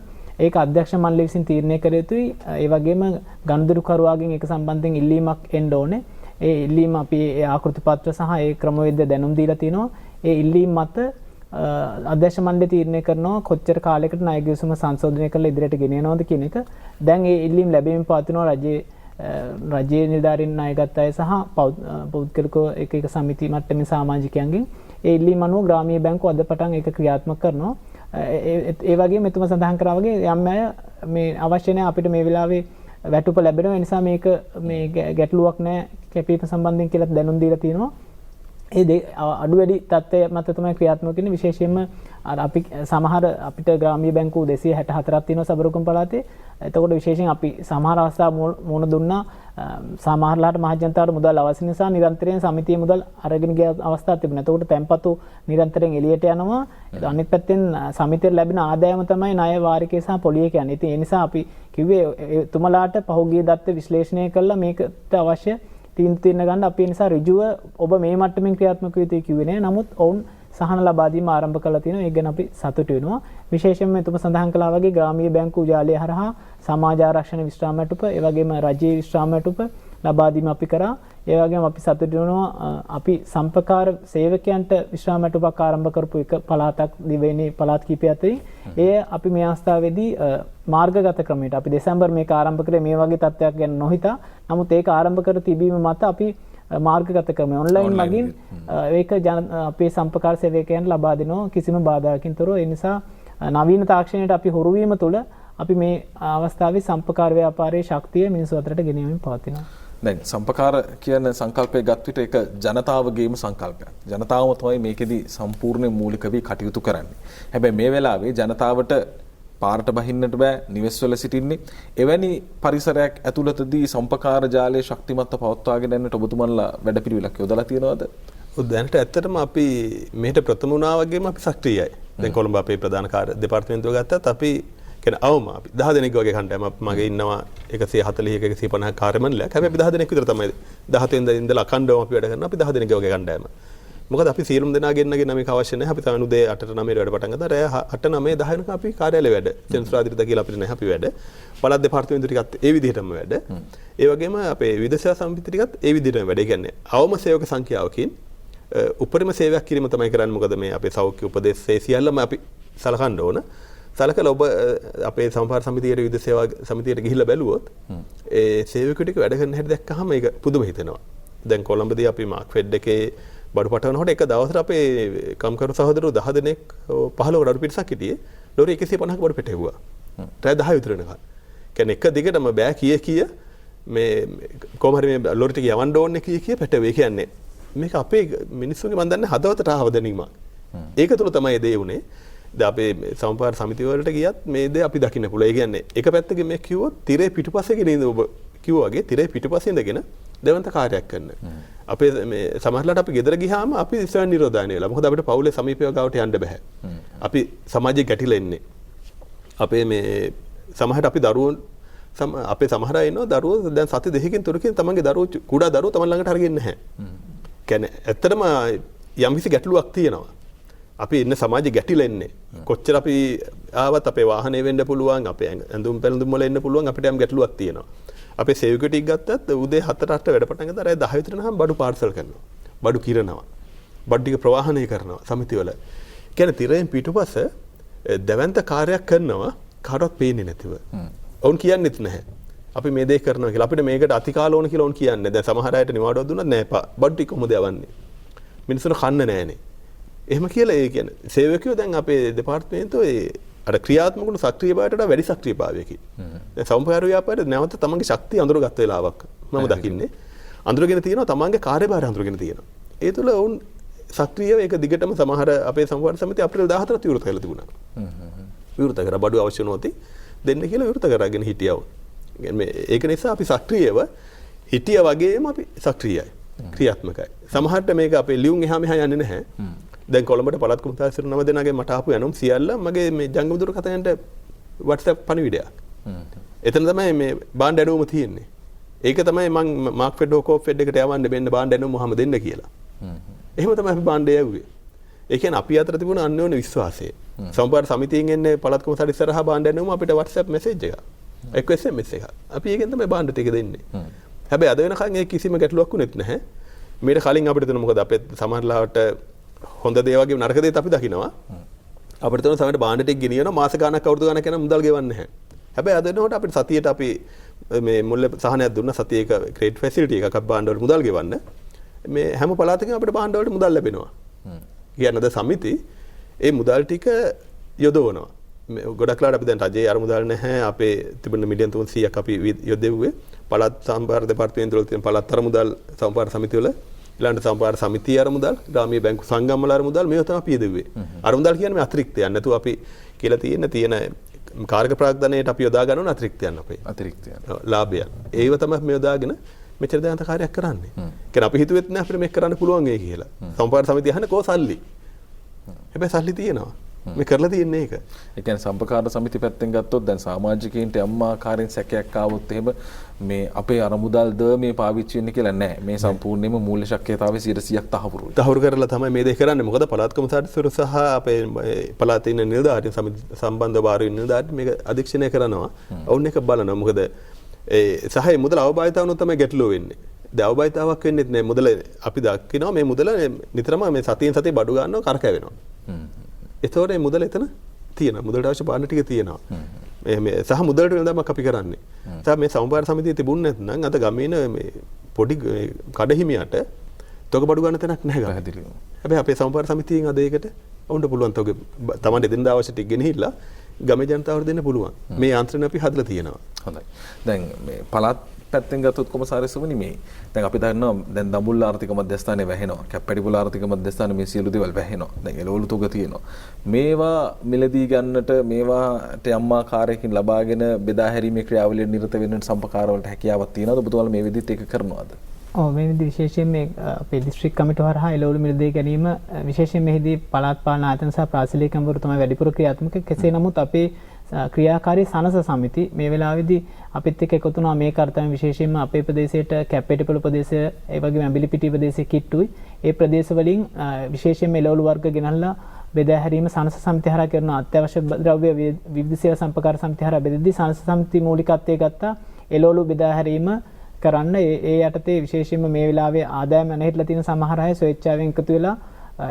ඒක අධ්‍යක්ෂ මණ්ඩලය විසින් තීරණය කර යුතුයි. ඒ වගේම ගනුදෙනුකරුවාගෙන් ඒක සම්බන්ධයෙන් ඉල්ලීමක් එන්න ඕනේ. ඒ ඉල්ලීම අපි ඒ ආකෘති පත්‍ර සහ ඒ ක්‍රමවේද දැනුම් දීලා තිනවා. ඒ ඉල්ලීම් මත අධ්‍යක්ෂ මණ්ඩලය තීරණය කරනවා කොච්චර කාලයකට ණය ගිවිසුම සංශෝධනය කරලා ඉදිරියට ගෙන යනවද කියන එක. දැන් ඒ ඉල්ලීම් ලැබීමෙන් පවතිනවා රජයේ නිලධාරීන් ණයගත් අය සහ පෞද්ගලික එක සමිති මට්ටමේ සමාජිකයන්ගෙන් ඒ ඉල්ලීම් අනුව ග්‍රාමීය බැංකුව අද පටන් ඒක ක්‍රියාත්මක කරනවා. ඒ වගේම මෙතුමා සඳහන් කරා වගේ යම් අය මේ අවශ්‍ය නැහැ අපිට මේ වෙලාවේ වැටුප ලැබෙනවා. ඒ නිසා මේක මේ ගැටලුවක් නැහැ කැපීම සම්බන්ධයෙන් කියලා දැනුම් දීලා තියෙනවා. ඒ අඩු වැඩි තත්ත්වය මත තමයි ක්‍රියාත්මක වෙන්නේ. විශේෂයෙන්ම අපි සමහර අපිට ග්‍රාමීය බැංකු 264ක් තියෙනවා සබරගමු පළාතේ. එතකොට විශේෂයෙන් අපි සමහර අවස්ථා මුණ දුන්නා සමහරලාට මහජනතාවට මුදල් අවශ්‍ය නිසා නිරන්තරයෙන් සමිතියේ මුදල් අරගෙන ගිය අවස්ථා තිබුණා. එතකොට තැන්පතු නිරන්තරයෙන් එළියට යනවා. අනිත් පැත්තෙන් සමිතියට ලැබෙන ආදායම තමයි ණය වාරිකය සහ පොලිය කියන්නේ. ඉතින් ඒ නිසා අපි කිව්වේ තුමලාට පහුගිය දත්ත විශ්ලේෂණය කළා මේකට අවශ්‍ය තීන්දුව ගන්න අපි නිසා ඍජුව ඔබ මේ මට්ටමින් ක්‍රියාත්මක වෙ යුතුයි කිව්වේ නෑ. නමුත් ඔවුන් සහන ලබා දීම ආරම්භ කළා තියෙනවා. ඒක ගැන අපි සතුටු වෙනවා. විශේෂයෙන්ම එතුම සඳහන් කළා වගේ ග්‍රාමීය බැංකු ජාලය හරහා සමාජ ආරක්ෂණ විශ්‍රාම වැටුප, ඒ වගේම රජයේ විශ්‍රාම වැටුප ලබා දීම අපි කරා. ඒ වගේම අපි සතුටු වෙනවා අපි සම්පකාර සේවකයන්ට විශ්‍රාම වැටුපක් ආරම්භ කරපු එක පළාතක් දිවයිනේ පළාත් කිහිපය අතරින් ඒ අපි මේ අවස්ථාවේදී මාර්ගගත ක්‍රමයට අපි දෙසැම්බර් මේක ආරම්භ කරේ මේ වගේ තත්ත්වයක් ගැන නොහිතා. නමුත් ඒක ආරම්භ කර තිබීම මත අපි මාර්ගගත ක්‍රමය ඔන්ලයින් මගින් ඒක අපේ සම්පකාර සේවකයන්ට ලබා දෙනවා කිසිම බාධාකින් තොරව. ඒ නිසා නවීන තාක්ෂණයට අපි හුරු වීම තුළ අපි මේ අවස්ථාවේ සම්පකාර ව්‍යාපාරයේ ශක්තිය මිනිස්සු අතරට ගෙනීමෙන් පවතිනවා. දැන් සම්පකාර කියන සංකල්පය ගත් විට ඒක ජනතාවගේම සංකල්පයක්. ජනතාවම තමයි මේකෙදි සම්පූර්ණ මූලික වී කටයුතු කරන්නේ. හැබැයි මේ වෙලාවේ ජනතාවට පාරට බහින්නට බෑ, නිවෙස්වල සිටින්නේ. එවැනි පරිසරයක් ඇතුළතදී සම්පකාර ජාලය ශක්තිමත්ව පවත්වාගෙන යන්නට ඔබතුමන්ලා වැඩපිළිවෙලක් යොදලා තියෙනවද? දැනට ඇත්තටම අපි මෙහෙට ප්‍රථම වුණා වගේම අපි සක්‍රියයි. දැන් කොළඹ අපේ ප්‍රධාන කාර්ය දෙපාර්තමේන්තුව ගත්තත් අපි කියන්නේ අවම අපි 10 දෙනෙක් වගේ කණ්ඩායමක් මගේ ඉන්නවා 140 150 කාර්ය මණ්ඩලයක්. හැබැයි අපි 10 දෙනෙක් විතර තමයි 17 වෙනිදා ඉඳලා අඛණ්ඩවම අපි වැඩ කරනවා. අපි 10 දෙනෙක් වගේ කණ්ඩායම. මොකද අපි සියලුම දෙනා ගෙන්නගෙන මේක අවශ්‍ය නැහැ. අපි තමයි උදේ 8ට 9ට වැඩ පටන් ගත්තා. රෑ 8 9 10 වෙනකම් අපි කාර්යාලේ වැඩ. සෙන්සුරාදිරිත කියලා අපිට නැහැ අපි වැඩ. පළාත් දෙපාර්තමේන්තුව ටිකත් ඒ විදිහටම වැඩ. ඒ වගේම අපේ විවිධ සේවා සමිති ටිකත් ඒ විදිහටම වැඩ. ඒ කියන්නේ අවම සේවක සංඛ්‍යාවකින් උපරිම සේවයක් කිරීම තමයි කරන්නේ. මොකද මේ අපේ සෞඛ්‍ය උපදෙස් සියල්ලම අපි සලකන්න ඕන. සලකලා ඔබ අපේ සමපාර සමිතියේ විවිධ සේවා සමිතියට ගිහිල්ලා බැලුවොත් ඒ සේවකයෝ ටික වැඩ කරන හැටි දැක්කහම ඒක පුදුම හිතෙනවා. දැන් කොළඹදී අපි මාක් ෆෙඩ් එකේ බඩු පටවනකොට එක දවසට අපේ කම්කරු සහෝදරයෝ 10 දෙනෙක් 15 කට පිටසක් හිටියේ. ලෝරි 150ක බඩු පෙටෙව්වා. රෑ 10 විතර වෙනකන්. කියන්නේ එක දිගටම බෑ කිය මේ කොහොම හරි මේ ලෝරි ටික යවන්න ඕනේ කිය පෙටෙවේ. කියන්නේ මේක අපේ මිනිස්සුන්ගේ මන් දන්නේ හදවතට ආව දැනීමක්. ඒක තුල තමයි දේ උනේ. දැන් අපේ සමපාර සමිතිය වලට ගියත් මේ දේ අපි දකින්න පුළුවන්. ඒ කියන්නේ එක පැත්තකින් මේ කිව්වොත් තිරේ පිටුපස්සේ ගෙන ඉඳ ඔබ කිව්වා වගේ තිරේ පිටුපස්සේ ඉඳගෙන දෙවන්ත කාර්යයක් කරන. අපේ මේ සමහරట్లాට අපි ගෙදර ගියාම අපි ස්වයං නිරෝධායන වෙලා. මොකද අපිට පවුලේ සමීපව ගාවට යන්න බෑ. අපි සමාජයේ ගැටිලා ඉන්නේ. අපේ මේ සමහරට අපි දරුවෝ අපේ සමහර අය ඉන්නවා දරුවෝ දැන් සති දෙකකින් තුනකින් තමන්ගේ දරුවෝ කුඩා දරුවෝ තමන් ළඟට අරගෙන නැහැ. කියන්නේ ඇත්තටම යම්කිසි ගැටලුවක් තියෙනවා. අපි ඉන්න සමාජෙ ගැටිලා ඉන්නේ. කොච්චර අපි ආවත් අපේ වාහනේ වෙන්න පුළුවන්, අපේ ඇඳුම් පැළඳුම් වල එන්න පුළුවන් අපිට යම් ගැටලුවක් තියෙනවා. අපේ සේවකයෝ ටික ගත්තත් උදේ 7:00ට වැඩ පටන් ගත්තා රෑ 10 විතර නම් බඩු පාර්සල් කරනවා. බඩු කිරනවා. බඩු ටික ප්‍රවාහනය කරනවා සමිතිවල. කියන්නේ තිරෙන් පිටුපස දැවැන්ත කාර්යයක් කරනවා කාටවත් පේන්නේ නැතිව. ඔවුන් කියන්නෙත් නැහැ. අපි මේ දේ කරනවා කියලා. අපිට මේකට අතිකාල ඕන කියලා ඔවුන් කියන්නේ. දැන් සමහර අයට නිවාඩුවක් දුන්නත් නෑ බඩු ටික කොහොමද යවන්නේ? මිනිස්සුන්ට කන්න නෑනේ. එහෙම කියලා ඒ කියන්නේ සේවකයෝ දැන් අපේ දෙපාර්තමේන්තුවේ අර ක්‍රියාත්මක වුණු සක්‍රීයභාවයට වඩා වැඩි සක්‍රීයභාවයකින්. දැන් සම්පූර්ණ ව්‍යාපාරයේ නැවත තමන්ගේ ශක්තිය අඳුරගත් වෙලාවක් මම දකින්නේ. අඳුරගෙන තියෙනවා තමන්ගේ කාර්යභාරය අඳුරගෙන තියෙනවා. ඒ තුළ වුන් සක්‍රීයව ඒක දිගටම සමහර අපේ සම්පූර්ණ සමිතිය අප්‍රේල් 14 විවෘත කරලා තිබුණා. විවෘත කරා බඩු අවශ්‍ය නොති දෙන්න කියලා විවෘත කරගෙන හිටියා. ඒක නිසා අපි සක්‍රීයව හිටිය වගේම අපි සක්‍රීයයි. ක්‍රියාත්මකයි. සමහරට මේක අපේ ලියුම් එහා මෙහා යන්නේ නැහැ. දැන් කොළඹට පළාත් කොමසාරිස්වරු 9 දෙනාගේ මට ආපු යනුම් සියල්ල මගේ මේ ජංගම දුරකථනයට WhatsApp පණිවිඩයක්. එතන තමයි මේ බාණ්ඩ ඇනුම තියෙන්නේ. ඒක තමයි මම මාක් ෆෙඩ් හෝ කෝප් ෆෙඩ් එකට යවන්න මෙන්න බාණ්ඩ ඇනුම මොහම දෙන්න කියලා. එහෙම තමයි අපි බාණ්ඩය යවුවේ. ඒ කියන්නේ අපි අතර තිබුණ අන්‍යෝන්‍ය විශ්වාසය. සමපාර සමිතියෙන් එන්නේ පළාත් කොමසාරිස් ඉස්සරහා බාණ්ඩ ඇනුම අපිට WhatsApp message එකක්. එක්ක SMS එකක්. අපි ඒකෙන් තමයි බාණ්ඩ ටික දෙන්නේ. හැබැයි අද වෙනකන් ඒ කිසිම ගැටලුවක් වුණෙත් නැහැ. මේට කලින් අපිට දෙන මොකද අපේ සමහරලාවට හොඳ දේ වගේ නරක දේත් අපි දකිනවා. අපිට තන සමහරට බාණ්ඩ ටික ගෙනියනවා මාස ගාණක් අවුරුදු ගාණක් යන මුදල් ගෙවන්නේ නැහැ. හැබැයි අද වෙනකොට අපිට සතියේට අපි මේ මුල්ල සහනයක් දුන්නා සතියේක ක්‍රෙඩිට් ෆැසිලිටි එකක් අපි බාණ්ඩ වලට මුදල් ගෙවන්න. මේ හැම පළාතකින් අපිට බාණ්ඩ වලට මුදල් ලැබෙනවා. කියන්නද සමිති ඒ මුදල් ටික යොදවනවා. ගොඩක් ලාට අපි දැන් රජයේ අර මුදල් නැහැ අපේ තිබෙන මිලියන් 300ක් අපි යොදෙව්වේ පළාත් සම්පාර දෙපාර්තමේන්තුව වල තියෙන පළාත් අර මුදල් සම්පාර සමිතිය වල ඊළඟ සම්පාර සමිතිය අර මුදල් ග්‍රාමීය බැංකු සංගම් වල අර මුදල් මේව තමයි අපි යොදෙව්වේ. අර මුදල් කියන්නේ මේ අතිරික්තයක් නැතුව අපි කියලා තියෙන කාර්ක ප්‍රාග්ධනයට අපි යොදා ගන්න ඕන අතිරික්තයන් අපේ. අතිරික්තයන්. ලාභයන්. ඒව තමයි අපි යොදාගෙන මෙච්චර දැනට කාර්යයක් කරන්නේ. කියන්නේ අපි හිතුවෙත් නෑ අපිට මේක කරන්න පුළුවන් වෙයි කියලා. සම්පාර සමිතිය අහන්නේ කොහොම සල්ලි. හැබැයි සල්ලි තියෙනවා. මේ කරලා තියෙන්නේ ඒක. ඒ කියන්නේ සම්පකාර සමිති පැත්තෙන් ගත්තොත් දැන් සමාජිකයින්ට යම් ආකාරයෙන් සැකයක් ආවොත් එහෙම මේ අපේ අරමුදල්ද මේ පාවිච්චි වෙන්නේ කියලා නැහැ. මේ සම්පූර්ණයෙන්ම මූල්‍ය ශක්්‍යතාවය 100%ක් තහවුරුයි. තහවුරු කරලා තමයි මේ දේ කරන්නේ. මොකද පළාත් කොමසාරිස්වරු සහ අපේ පළාතේ ඉන්න නිලධාරීන් සමිති සම්බන්ධ භාරව ඉන්න නිලධාරීන් මේක අධීක්ෂණය කරනවා. ඔවුන් එක බලනවා. මොකද සහය මුදල අවබෝධතාවනොත් තමයි ගැටලුව වෙන්නේ. දැන් අවබෝධතාවක් වෙන්නේ නැහැ. මුදල අපි දකිනවා මේ මුදල නිතරම මේ සතියෙන් සතිය බඩු ගන්නව කරකැවෙනවා. ඒතකොට මේ මුදල එතන තියෙනවා. මුදලට අවශ්‍ය පාඩන ටික තියෙනවා. මේ සහ මුදලට වෙනදාමක් අපි කරන්නේ. සහ මේ සමපාර සමිතිය තිබුණ නැත්නම් අද ගමේන මේ පොඩි කඩහිමියට තොග බඩු ගන්න තැනක් නැහැ පැහැදිලිව. හැබැයි අපේ සමපාර සමිතියෙන් අද ඒකට වුණට පුළුවන් තොග තමයි දෙන්න අවශ්‍ය ටික ගෙනහිල්ලා ගමේ ජනතාවට දෙන්න පුළුවන්. මේ යාන්ත්‍රණ අපි හදලා තියෙනවා. හොඳයි. දැන් මේ පළාත් පැත්තෙන් ගත්තොත් කොමසාරිස්වරුනි මේ දැන් අපි දන්නවා දැන් දඹුල්ල ආර්ථික මධ්‍යස්ථානයේ වැහෙනවා. කැප්පැටිපුල ආර්ථික මධ්‍යස්ථානයේ මේ සියලු දේවල් වැහෙනවා. දැන් එළවලු තුග තියෙනවා. මේවා මිලදී ගන්නට මේවාට යම් ආකාරයකින් ලබාගෙන බෙදා හැරීමේ ක්‍රියාවලිය නිරත වෙන්න සම්පකාර වලට හැකියාවක් තියෙනවද? ඔබතුමාලා මේ විදිහට ඒක කරනවද? ඔව් මේ විදිහ විශේෂයෙන් මේ අපේ දිස්ත්‍රික් කමිටුව හරහා එළවලු මිලදී ගැනීම විශේෂයෙන් මෙහිදී පළාත් පාලන ආයතන සහ ප්‍රාසලිකම්වරු තමයි වැඩිපුර ක්‍රියාත්මක. කෙසේ නමුත් අපේ ක්‍රියාකාරී සනස සමිති මේ වෙලාවේදී අපිත් එක්ක එකතු වුණා මේ කාර්යය විශේෂයෙන්ම අපේ ප්‍රදේශයට කැප්පෙටිපොළ ප්‍රදේශය ඒ වගේම ඇඹිලිපිටිය ප්‍රදේශයේ කිට්ටුයි ඒ ප්‍රදේශ වලින් විශේෂයෙන්ම එළවලු වර්ග ගෙනල්ලා බෙදා හැරීම සනස සමිතිය හරහා කරන අත්‍යවශ්‍ය ද්‍රව්‍ය විවිධ සේවා සම්පකාර සමිතිය හරහා බෙදෙද්දී සනස සමිතිය මූලිකත්වයේ ගත්තා එළවලු බෙදා හැරීම කරන්න ඒ යටතේ විශේෂයෙන්ම මේ වෙලාවේ ආදායම නැහිట్లా තියෙන සමහර අය ස්වේච්ඡාවෙන් එකතු වෙලා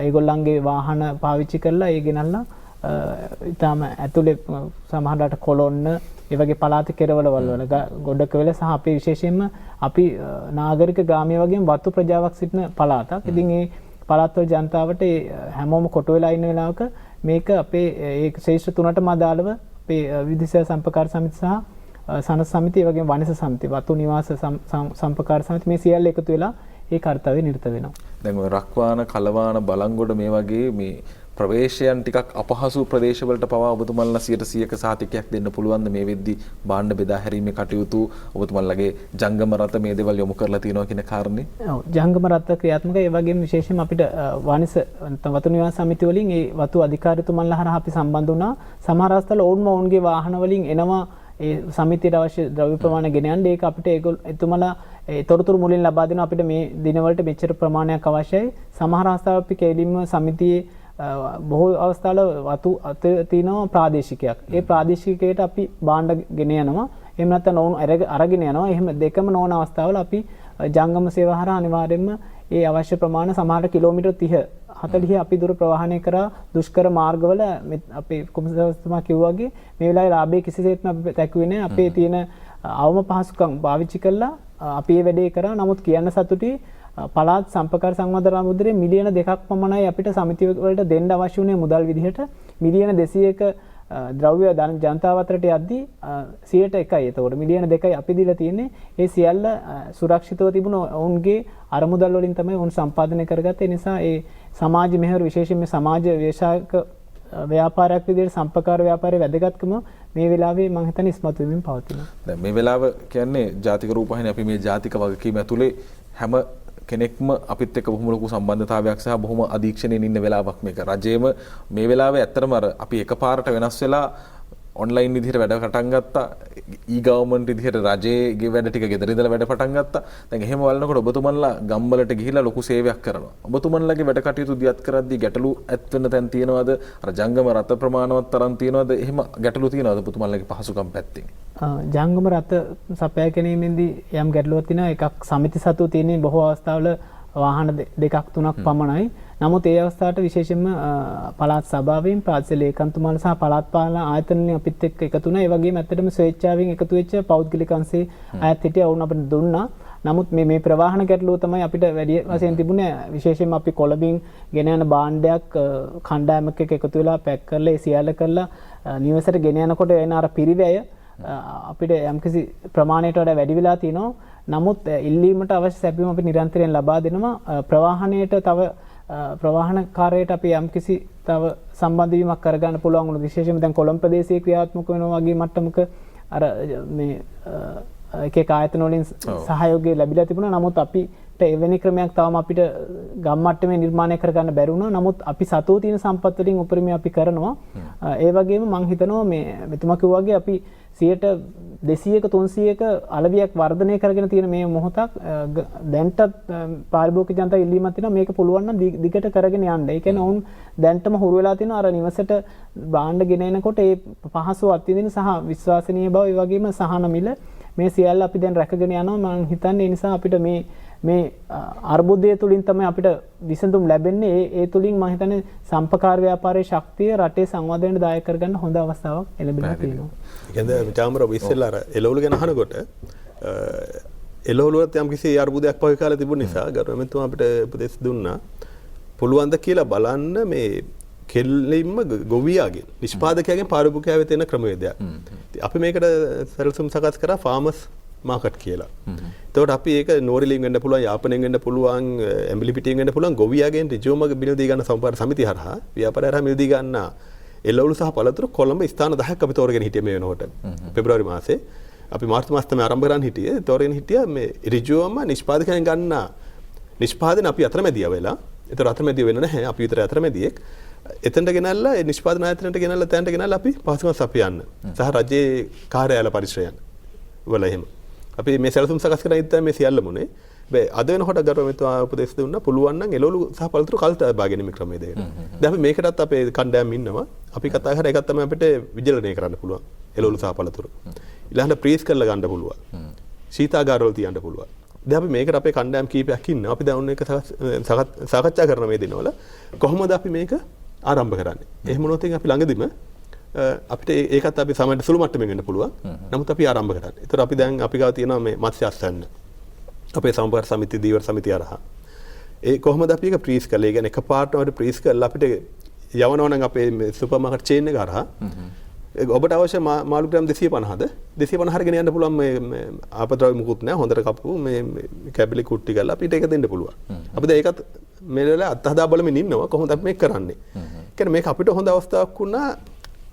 ඒගොල්ලන්ගේ වාහන පාවිච්චි කරලා ඒ ගෙනල්ලා ඉතාලම ඇතුලේ සමහරවිට කොළොන්න ඒ වගේ පළාත කෙරවල වල ගොඩක වෙල සහ අපේ විශේෂයෙන්ම අපි නාගරික ග්‍රාමීය වගේම වතු ප්‍රජාවක් සිටින පළාතක්. ඉතින් මේ පළාත්වල ජනතාවට හැමෝම කොටු වෙලා ඉන්න වෙලාවක මේක අපේ ඒ ශ්‍රේෂ්ඨ තුනටම අදාළව අපේ විදිස සම්පකාර සමිති සහ සනස් සමිතිය ඒ වගේම වනිස සමිතිය වතු නිවාස සම්පකාර සමිති මේ සියල්ල එකතු වෙලා ඒ කාර්යය නිරත වෙනවා. දැන් ඔය රක්වාන කලවාන බලංගොඩ මේ වගේ මේ ප්‍රවේශයන් ටිකක් අපහසු ප්‍රදේශවලට පවා ඔබතුමන්ලා 100%ක සහතිකයක් දෙන්න පුළුවන්ද මේ වෙද්දි භාණ්ඩ බෙදා හැරීමේ කටයුතු ඔබතුමන්ලාගේ ජංගම රථ මේ දේවල් යොමු කරලා තියෙනවා කියන කාරණේ? ඔව් ජංගම රථ ක්‍රියාත්මක ඒ වගේම විශේෂයෙන්ම අපිට වනිස වතු නිවාස සමිතිය වලින් ඒ වතු අධිකාරිතුමන්ලා හරහා අපි සම්බන්ධ වුණා. සමහර අවස්ථාවල ඔවුන්ගේ වාහන වලින් එනවා ඒ සමිතියට අවශ්‍ය ද්‍රව්‍ය ප්‍රමාණය ගෙන යන්න. ඒක අපිට එතුමලා තොරතුරු මුලින් ලබා දෙනවා අපිට මේ දිනවලට මෙච්චර ප්‍රමාණයක් අවශ්‍යයි. සමහර අවස්ථාවල අපි කෙලින්ම සමිතියේ බොහෝ අවස්ථාවල වතු තියෙනවා ප්‍රාදේශිකයක්. ඒ ප්‍රාදේශිකයට අපි භාණ්ඩ ගෙන යනවා. එහෙම නැත්නම් ඕන අරගෙන යනවා. එහෙම දෙකම නොවන අවස්ථාවල අපි ජංගම සේවා හරහා අනිවාර්යයෙන්ම ඒ අවශ්‍ය ප්‍රමාණ සමහර කිලෝමීටර් 30-40 අපි දුර ප්‍රවාහනය කරා දුෂ්කර මාර්ගවල අපේ කොමසාරිස්තුමා කිව්වා වගේ මේ වෙලාවේ ලාභයේ කිසිසේත්ම අපි දැක්ුවේ නැහැ. අපේ තියෙන අවම පහසුකම් පාවිච්චි කළා අපි මේ වැඩේ කරා. නමුත් කියන්න සතුටුයි පළාත් සම්පකාර සංවර්ධන මුද්‍රේ මිලියන 2ක් පමණයි අපිට සමිතිය වලට දෙන්න අවශ්‍ය වුණේ මුදල් විදිහට. මිලියන 200ක ද්‍රව්‍ය ජනතාව අතරට යද්දී 100%යි. ඒතකොට මිලියන 2යි අපි දීලා තියෙන්නේ. ඒ සියල්ල සුරක්ෂිතව තිබුණ ඔවුන්ගේ අරමුදල් වලින් තමයි ඔවුන් සම්පාදනය කරගත්තේ. ඒ නිසා ඒ සමාජ මෙහෙවර විශේෂයෙන් මේ සමාජ වේශායක ව්‍යාපාරයක් විදිහට සම්පකාර ව්‍යාපාරයේ වැදගත්කම මේ වෙලාවේ මම හිතන්නේ ඉස්මතු වෙමින් පවතිනවා. දැන් මේ වෙලාව කියන්නේ ජාතික රූපවාහිනිය අපි මේ ජාතික වගකීම ඇතුලේ හැම කෙනෙක්ම අපිත් එක්ක බොහොම ලොකු සම්බන්ධතාවයක් සහ බොහොම අධීක්ෂණයෙන් ඉන්න වෙලාවක් මේක. රජයේම මේ වෙලාවේ ඇත්තටම අර අපි එකපාරට වෙනස් වෙලා ඔන්ලයින් විදිහට වැඩ පටන් ගත්තා. ඊ-ගවර්න්මන්ට් විදිහට රජයේ වැඩ ටික ගෙදර ඉඳලා වැඩ පටන් ගත්තා. දැන් එහෙම බලනකොට ඔබතුමන්ලා ගම්වලට ගිහිලා ලොකු සේවයක් කරනවා. ඔබතුමන්ලාගේ වැඩ කටයුතු දියත් කරද්දී ගැටලු ඇත් වෙන තැන් තියෙනවද? අර ජංගම රථ ප්‍රමාණවත් තරම් තියෙනවද? එහෙම ගැටලු තියෙනවද ඔබතුමන්ලාගේ පහසුකම් පැත්තෙන්? ජංගම රථ සපයා ගැනීමේදී යම් ගැටලුවක් තියෙනවා. එකක් සමිති සතු තියෙන බොහෝ අවස්ථාවල වාහන දෙකක් තුනක් පමණයි. නමුත් ඒ අවස්ථාවට විශේෂයෙන්ම පළාත් සභාවෙන් ප්‍රාදේශීය ලේකම්තුමාලා සහ පළාත් පාලන ආයතනවලින් අපිත් එක්ක එකතු වුණා. ඒ වගේම ඇත්තටම ස්වේච්ඡාවෙන් එකතු වෙච්ච පෞද්ගලික අංශේ අයත් හිටියා. වුණ අපිට දුන්නා. නමුත් මේ ප්‍රවාහන ගැටලුව තමයි අපිට වැඩි වශයෙන් තිබුණේ. විශේෂයෙන්ම අපි කොළඹින් ගෙන යන භාණ්ඩයක් කණ්ඩායමක් එක්ක එකතු වෙලා පැක් කරලා ඒ සියල්ල කරලා නිවසට ගෙන යනකොට එන අර පිරිවැය අපිට යම්කිසි ප්‍රමාණයට වඩා වැඩි වෙලා තිනවා. නමුත් ඉල්ලීමට අවශ්‍ය සැපයුම අපි නිරන්තරයෙන් ලබා දෙනවා. ප්‍රවාහනයට තව ප්‍රවාහන කාර්යයට අපි යම්කිසි තව සම්බන්ධ වීමක් කරගන්න පුළුවන් වුණා. විශේෂයෙන්ම දැන් කොළඹ ප්‍රදේශයේ ක්‍රියාත්මක වෙනවා වගේ මට්ටමක අර මේ එක එක ආයතන වලින් සහයෝගය ලැබිලා තිබුණා. නමුත් අපි එවැනි ක්‍රමයක් තවම අපිට ගම්මට්ටමේ නිර්මාණය කරගන්න බැරි වුණා. නමුත් අපි සතුව තියෙන සම්පත් වලින් උපරිමය අපි කරනවා. ඒ වගේම මම හිතනවා මේ මෙතුමා කිව්වා වගේ අපි 200ක 300ක අලවියක් වර්ධනය කරගෙන තියෙන මේ මොහොතක් දැන්ටත් පාරිභෝගික ජනතාව ඉල්ලීමක් තියෙනවා මේක පුළුවන් නම් දිගට කරගෙන යන්න. ඒ කියන්නේ ඔවුන් දැන්ටම හුරු වෙලා තියෙනවා අර නිවසට භාණ්ඩ ගෙන එනකොට ඒ පහසු අත්විඳින සහ විශ්වාසනීය බව ඒ වගේම සහන මිල මේ සියල්ල අපි දැන් රැකගෙන යනවා. මම හිතන්නේ ඒ නිසා අපිට මේ අර්බුදය තුලින් තමයි අපිට විසඳුම් ලැබෙන්නේ. ඒ තුලින් මම හිතන්නේ සම්පකාර ව්‍යාපාරයේ ශක්තිය රටේ සංවර්ධනයට දායක කරගන්න හොඳ අවස්ථාවක් එළඹිලා තියෙනවා. ඒ කියන්නේ චාමර ඉස්සෙල්ලා අර එළවලු ගැන අහනකොට එළවලු වලත් යම් කිසි අර්බුදයක් පහේ කාලේ තිබුණ නිසා ගවර්න්මන්තුමා අපිට උපදෙස් දුන්නා පුළුවන් ද කියලා බලන්න මේ කෙල්ලින්ම ගොවියාගෙන් නිෂ්පාදකයාගෙන් පාරිභෝගිකයා වෙත එන ක්‍රමවේදයක්. අපි මේකට සැලසුම් සකස් කරා ෆාමර්ස් මාකට් කියලා. එතකොට අපි ඒක නෝරිලින් වෙන්න පුළුවන්, යාපනයෙන් වෙන්න පුළුවන්, ඇඹිලි පිටියෙන් වෙන්න පුළුවන් ගොවියාගෙන් ඍජුවම බිල් දී ගන්න සම්පාර සමිතිය හරහා ව්‍යාපාරය හරහා මිල දී ගන්න එළවලු සහ පළතුරු කොළඹ ස්ථාන 10ක් අපි තෝරගෙන හිටියේ මේ වෙනකොට. පෙබරවාරි මාසේ අපි මාර්තු මාසෙ තමයි ආරම්භ කරන් හිටියේ. තෝරගෙන හිටියා මේ ඍජුවම නිෂ්පාදකයන් ගන්න නිෂ්පාදන අපි අතරමැදියා වෙලා. ඒතර අතරමැදිය වෙන්න නැහැ. අපි විතර අතරමැදියෙක්. එතනට ගෙනල්ලා ඒ නිෂ්පාදන ආයතනයට ගෙනල්ලා තැනට ගෙනල්ලා අපි පහසුකම් සපයන්න. සහ රජයේ කාර්යාල පරිශ්‍රයන් වල එහෙම. අපි මේ සැලසුම් සකස් කරලා ඉතින් මේ සියල්ලම උනේ. හැබැයි අද වෙනකොට ගවර්න්මන්තුමා උපදෙස් දුන්නා පුළුවන් නම් එළවලු සහ පළතුරු කල්තබා ගැනීම ක්‍රමය දෙකට. දැන් අපි මේකටත් අපේ කණ්ඩායම් ඉන්නවා. අපි කතා කරා එකක් තමයි අපිට විජලනය කරන්න පුළුවන්. එළවලු සහ පළතුරු. ඊළඟට ප්‍රීස් කරලා ගන්න පුළුවන්. ශීතාගාරවල තියන්න පුළුවන්. දැන් අපි මේකට අපේ කණ්ඩායම් කීපයක් ඉන්නවා. අපි දැන් එක සාකච්ඡා කරන මේ දිනවල කොහොමද අපි මේක ආරම්භ කරන්නේ? එහෙම වුණොත් අපි ළඟදිම අපිට ඒකත් අපි සමහරට සුළු මට්ටමින් වෙන්න පුළුවන්. නමුත් අපි ආරම්භ කරන්නේ. ඒතර අපි දැන් අපි ගාව තියෙනවා මේ මත්ස්‍ය අස්වැන්න. අපේ සම්පූර්ණ සමිතිය දීවර සමිතිය අරහා. ඒ කොහොමද අපි ඒක ප්‍රීස් කළේ? ඒ කියන්නේ එකපාරටම අපිට ප්‍රීස් කරලා අපිට යවනවා නම් අපේ සුපර් මාකට් චේන් එක අරහා ඔබට අවශ්‍ය මාළු ග්‍රෑම් 250ද 250 හරගෙන යන්න පුළුවන් මේ ආපද්‍රව්‍ය මුකුත් නැහැ හොඳට කපපු මේ කැබලි කුට්ටි කරලා අපිට ඒක දෙන්න පුළුවන්. අපි දැන් ඒකත් මේ වෙලාවේ අත්හදා බලමින් ඉන්නවා කොහොමද අපි මේක කරන්නේ. කියන්නේ මේක අපිට හොඳ අවස්ථාවක් වුණා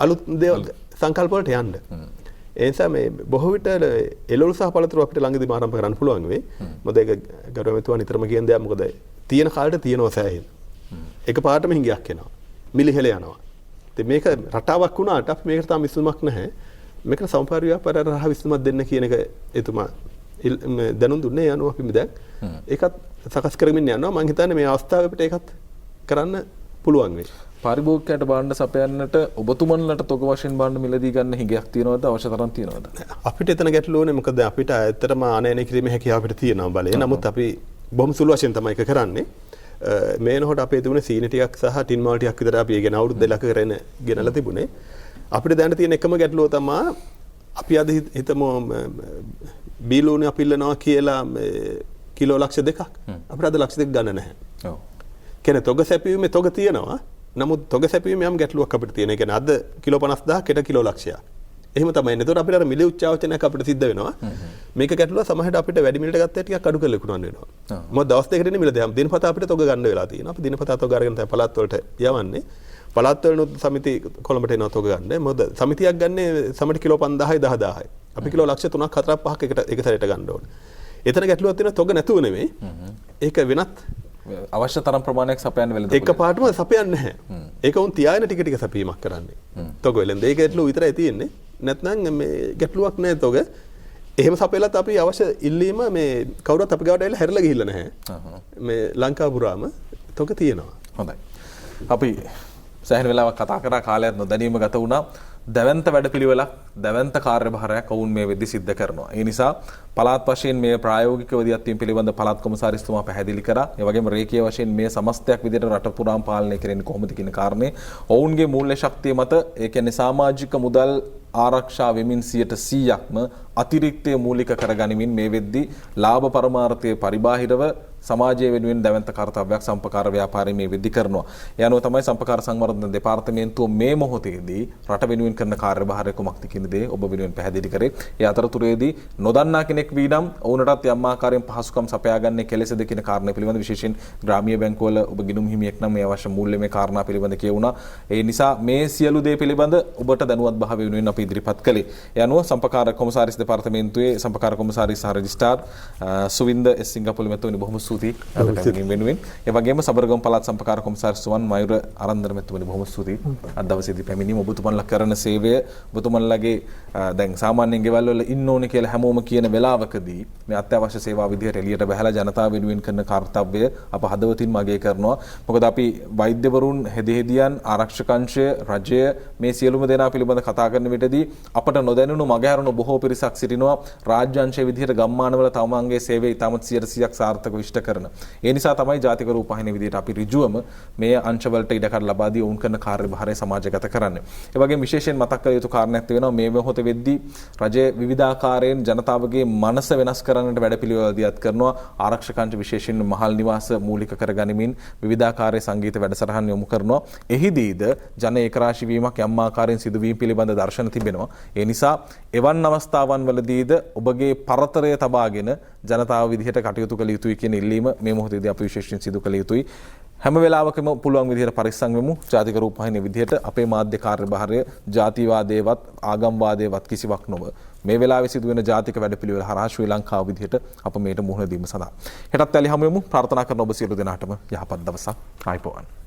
අලුත් දේවල් සංකල්ප වලට යන්න. ඒ නිසා මේ බොහෝ විට එළවලු සහ පළතුරු අපිට ළඟදීම ආරම්භ කරන්න පුළුවන් වෙයි. මොකද ඒක ගවර්න්මන්තුමා නිතරම කියන දෙයක් මොකද තියෙන කාලේට තියෙනවා සෑහෙන. එකපාරටම හිඟයක් එනවා. මිලිහෙල යනවා. ඉතින් මේක රටාවක් වුණාට අපි මේකට තාම විසඳුමක් නැහැ. මේකට සමපාර ව්‍යාපාරය රහ විසඳුමක් දෙන්න කියන එක එතුමා දැනුම් දුන්නේ යනවා අපි දැන්. ඒකත් සකස් කරමින් යනවා. මම හිතන්නේ මේ අවස්ථාවේ අපිට ඒකත් කරන්න පුළුවන් වෙයි. පාරිභෝගිකයට භාණ්ඩ සපයන්නට ඔබතුමන්ලට තොග වශයෙන් භාණ්ඩ මිලදී ගන්න හිඟයක් තියෙනවද අවශ්‍ය තරම් තියෙනවද? අපිට එතන ගැටලුවනේ මොකද අපිට ඇත්තටම ආනයනය කිරීමේ හැකියාව අපිට තියෙනවා බලය. නමුත් අපි බොහොම සුළු වශයෙන් තමයි ඒක කරන්නේ. මේ වෙනකොට අපේ තිබුණේ සීනි ටිකක් සහ ටින් මාල් ටිකක් විතර අපි ඒගෙන අවුරුදු 2 කරගෙන ගෙනලා තිබුණේ. අපිට දැන් තියෙන එකම ගැටලුව තමයි අපි අද හිතමු බීලෝනේ අපිල්ලනවා කියලා කිලෝ ලක්ෂ 2ක්. අපිට අද ලක්ෂ 2 ගන්න නැහැ. ඔව්. කියන්නේ තොග සැපීමේ තොග තියෙනවා. නමුත් තොග සැපීමේ යම් ගැටලුවක් අපිට තියෙනවා. ඒ කියන්නේ අද කිලෝ 50000 කට කිලෝ ලක්ෂයක්. එහෙම තමයි. එතකොට අපිට අර මිල උච්චාවචනයක් අපිට සිද්ධ වෙනවා. මේක ගැටලුව සමහරට අපිට වැඩි මිලට ගත්තා ටිකක් අඩු කරලා ලකුණු වෙනවා. මොකද දවස් දෙකකට මිල දෙහම දිනපතා අපිට තොග ගන්න වෙලා තියෙනවා. අපි දිනපතා තොග අරගෙන තමයි පළාත් වලට යවන්නේ. පළාත් වලනොත් සමිති කොළඹට එනවා තොග ගන්න. මොකද සමිතියක් ගන්නේ සමහරට කිලෝ 5000යි 10000යි. අපි කිලෝ ලක්ෂ 3ක් 4ක් 5ක් එක සැරේට ගන්න ඕනේ. එතන ගැටලුවක් තියෙනවා තොග නැතුව නෙමෙයි. ඒක වෙනත් අවශ්‍ය තරම් ප්‍රමාණයක් සපයන්න වෙලද එක පාටම සපයන්නේ නැහැ. ඒක උන් තියාගෙන ටික ටික සපීමක් කරන්නේ. තොග වෙලෙන්ද ඒක ගැටලුව විතරයි තියෙන්නේ. නැත්නම් මේ ගැටලුවක් නැහැ තොග. එහෙම සපයලත් අපි අවශ්‍ය ඉල්ලීම මේ කවුරුත් අපි ගාවට ඇවිල්ලා හැරලා ගිහිල්ලා නැහැ. මේ ලංකාව පුරාම තොග තියෙනවා. හොඳයි. අපි සෑහෙන වෙලාවක් කතා කරා කාලයක් නොදැනීම ගත වුණා. දැවැන්ත වැඩපිළිවෙලක් දැවැන්ත කාර්යභාරයක් ඔවුන් මේ වෙද්දි සිද්ධ කරනවා. ඒ නිසා පළාත් වශයෙන් මේ ප්‍රායෝගිකව දියත්වීම පිළිබඳ පළාත් කොමසාරිස්තුමා පැහැදිලි කරා. ඒ වගේම රේඛීය වශයෙන් මේ සමස්තයක් විදිහට රට පුරාම පාලනය කරන්නේ කොහොමද කියන කාරණේ ඔවුන්ගේ මූල්‍ය ශක්තිය මත ඒ කියන්නේ සමාජික මුදල් ආරක්ෂා වෙමින් 100%ක්ම අතිරික්තය මූලික කරගනිමින් මේ වෙද්දි ලාභ පරමාර්ථයේ පරිබාහිරව සමාජය වෙනුවෙන් දැවැන්ත කාර්යයක් සම්පකාර ව්‍යාපාරයේ මේ වෙද්දි කරනවා. ඒ අනුව තමයි සම්පකාර සංවර්ධන දෙපාර්තමේන්තුව මේ මොහොතේදී රට වෙනුවෙන් කරන කාර්යභාරය කුමක්ද කියන දේ ඔබ වෙනුවෙන් පැහැදිලි කරේ. ඒ අතරතුරේදී නොදන්නා කෙනෙක් වී නම් ඔවුන්ටත් යම් ආකාරයෙන් පහසුකම් සපයාගන්නේ කෙලෙසද කියන කාරණය පිළිබඳ විශේෂයෙන් ග්‍රාමීය බැංකුවල ඔබ ගිණුම් හිමියෙක් නම් මේ අවශ්‍ය මූල්‍යමය කාරණා පිළිබඳ කියවුණා. ඒ නිසා මේ සියලු දේ පිළිබඳ ඔබට දැනුවත් භාවය වෙනුවෙන් අපි අපි ඉදිරිපත් කළේ. ඒ අනුව සම්පකාර කොමසාරිස් දෙපාර්තමේන්තුවේ සම්පකාර කොමසාරිස් සහ රෙජිස්ට්‍රාර් සුවින්ද එස් සිංගපොල මැතිතුමනි බොහොම ස්තුතියි අද පැමිණීම වෙනුවෙන්. ඒ වගේම සබරගම පළාත් සම්පකාර කොමසාරිස් සුවන් මයුර අරන්දර මැතිතුමනි බොහොම ස්තුතියි අද දවසේදී පැමිණීම. ඔබතුමන්ලා කරන සේවය ඔබතුමන්ලාගේ දැන් සාමාන්‍යයෙන් ගෙවල් වල ඉන්න ඕනේ කියලා හැමෝම කියන වෙලාවකදී මේ අත්‍යවශ්‍ය සේවා විදිහට එළියට බහලා ජනතාව වෙනුවෙන් කරන කාර්යය අප හදවතින්ම අගය කරනවා. මොකද අපි වෛද්‍යවරුන්, හෙදිහෙදියන්, ආරක්ෂක අංශය, රජය මේ සියලුම දෙනා පිළිබඳ කතා කරන විටදී අපට නොදැනුණු මගහැරුණු බොහෝ පිරිසක් සිටිනවා. රාජ්‍ය අංශයේ විදිහට ගම්මානවල තමන්ගේ සේවය ඉතාමත් 100%ක් සාර්ථකව ඉෂ්ට කරන. ඒ නිසා තමයි ජාතික රූපවාහිනිය විදිහට අපි ඍජුවම මේ අංශවලට ඉඩකඩ ලබා දී ඔවුන් කරන කාර්යභාරය සමාජගත කරන්නේ. ඒ වගේම විශේෂයෙන් මතක් කළ යුතු කාරණයක් වෙනවා මේ මොහොතේ වෙද්දී රජයේ විවිධාකාරයෙන් ජනතාවගේ මනස වෙනස් කරන්නට වැඩපිළිවෙළ දියත් කරනවා. ආරක්ෂක අංශ විශේෂයෙන් මහල් නිවාස මූලික කරගනිමින් විවිධාකාරයේ සංගීත වැඩසටහන් යොමු කරනවා. එහිදීද ජන ඒකරාශී වීමක් යම් ආකාරයෙන් සිදුවීම පිළිබඳ දර්ශන තිබෙනවා. ඒ නිසා එවන් අවස්ථාවන් වලදීද ඔබගේ පරතරය තබාගෙන ජනතාව විදිහට කටයුතු කළ යුතුයි කියන ඉල්ලීම මේ මොහොතේදී අපි විශේෂයෙන් සිදු කළ යුතුයි. හැම වෙලාවකම පුළුවන් විදිහට පරිස්සම් වෙමු. ජාතික රූපවාහිනිය විදිහට අපේ මාධ්‍ය කාර්යභාරය ජාතිවාදයේවත් ආගම්වාදයේවත් කිසිවක් නොව මේ වෙලාවේ සිදුවෙන ජාතික වැඩපිළිවෙල හරහා ශ්‍රී ලංකාව විදිහට අප මේට මුහුණ දීම සඳහා හෙටත් ඇලි හමු වෙමු. ප්‍රාර්ථනා කරන ඔබ සියලු දෙනාටම යහපත් දවසක්. ආයිබෝවන්.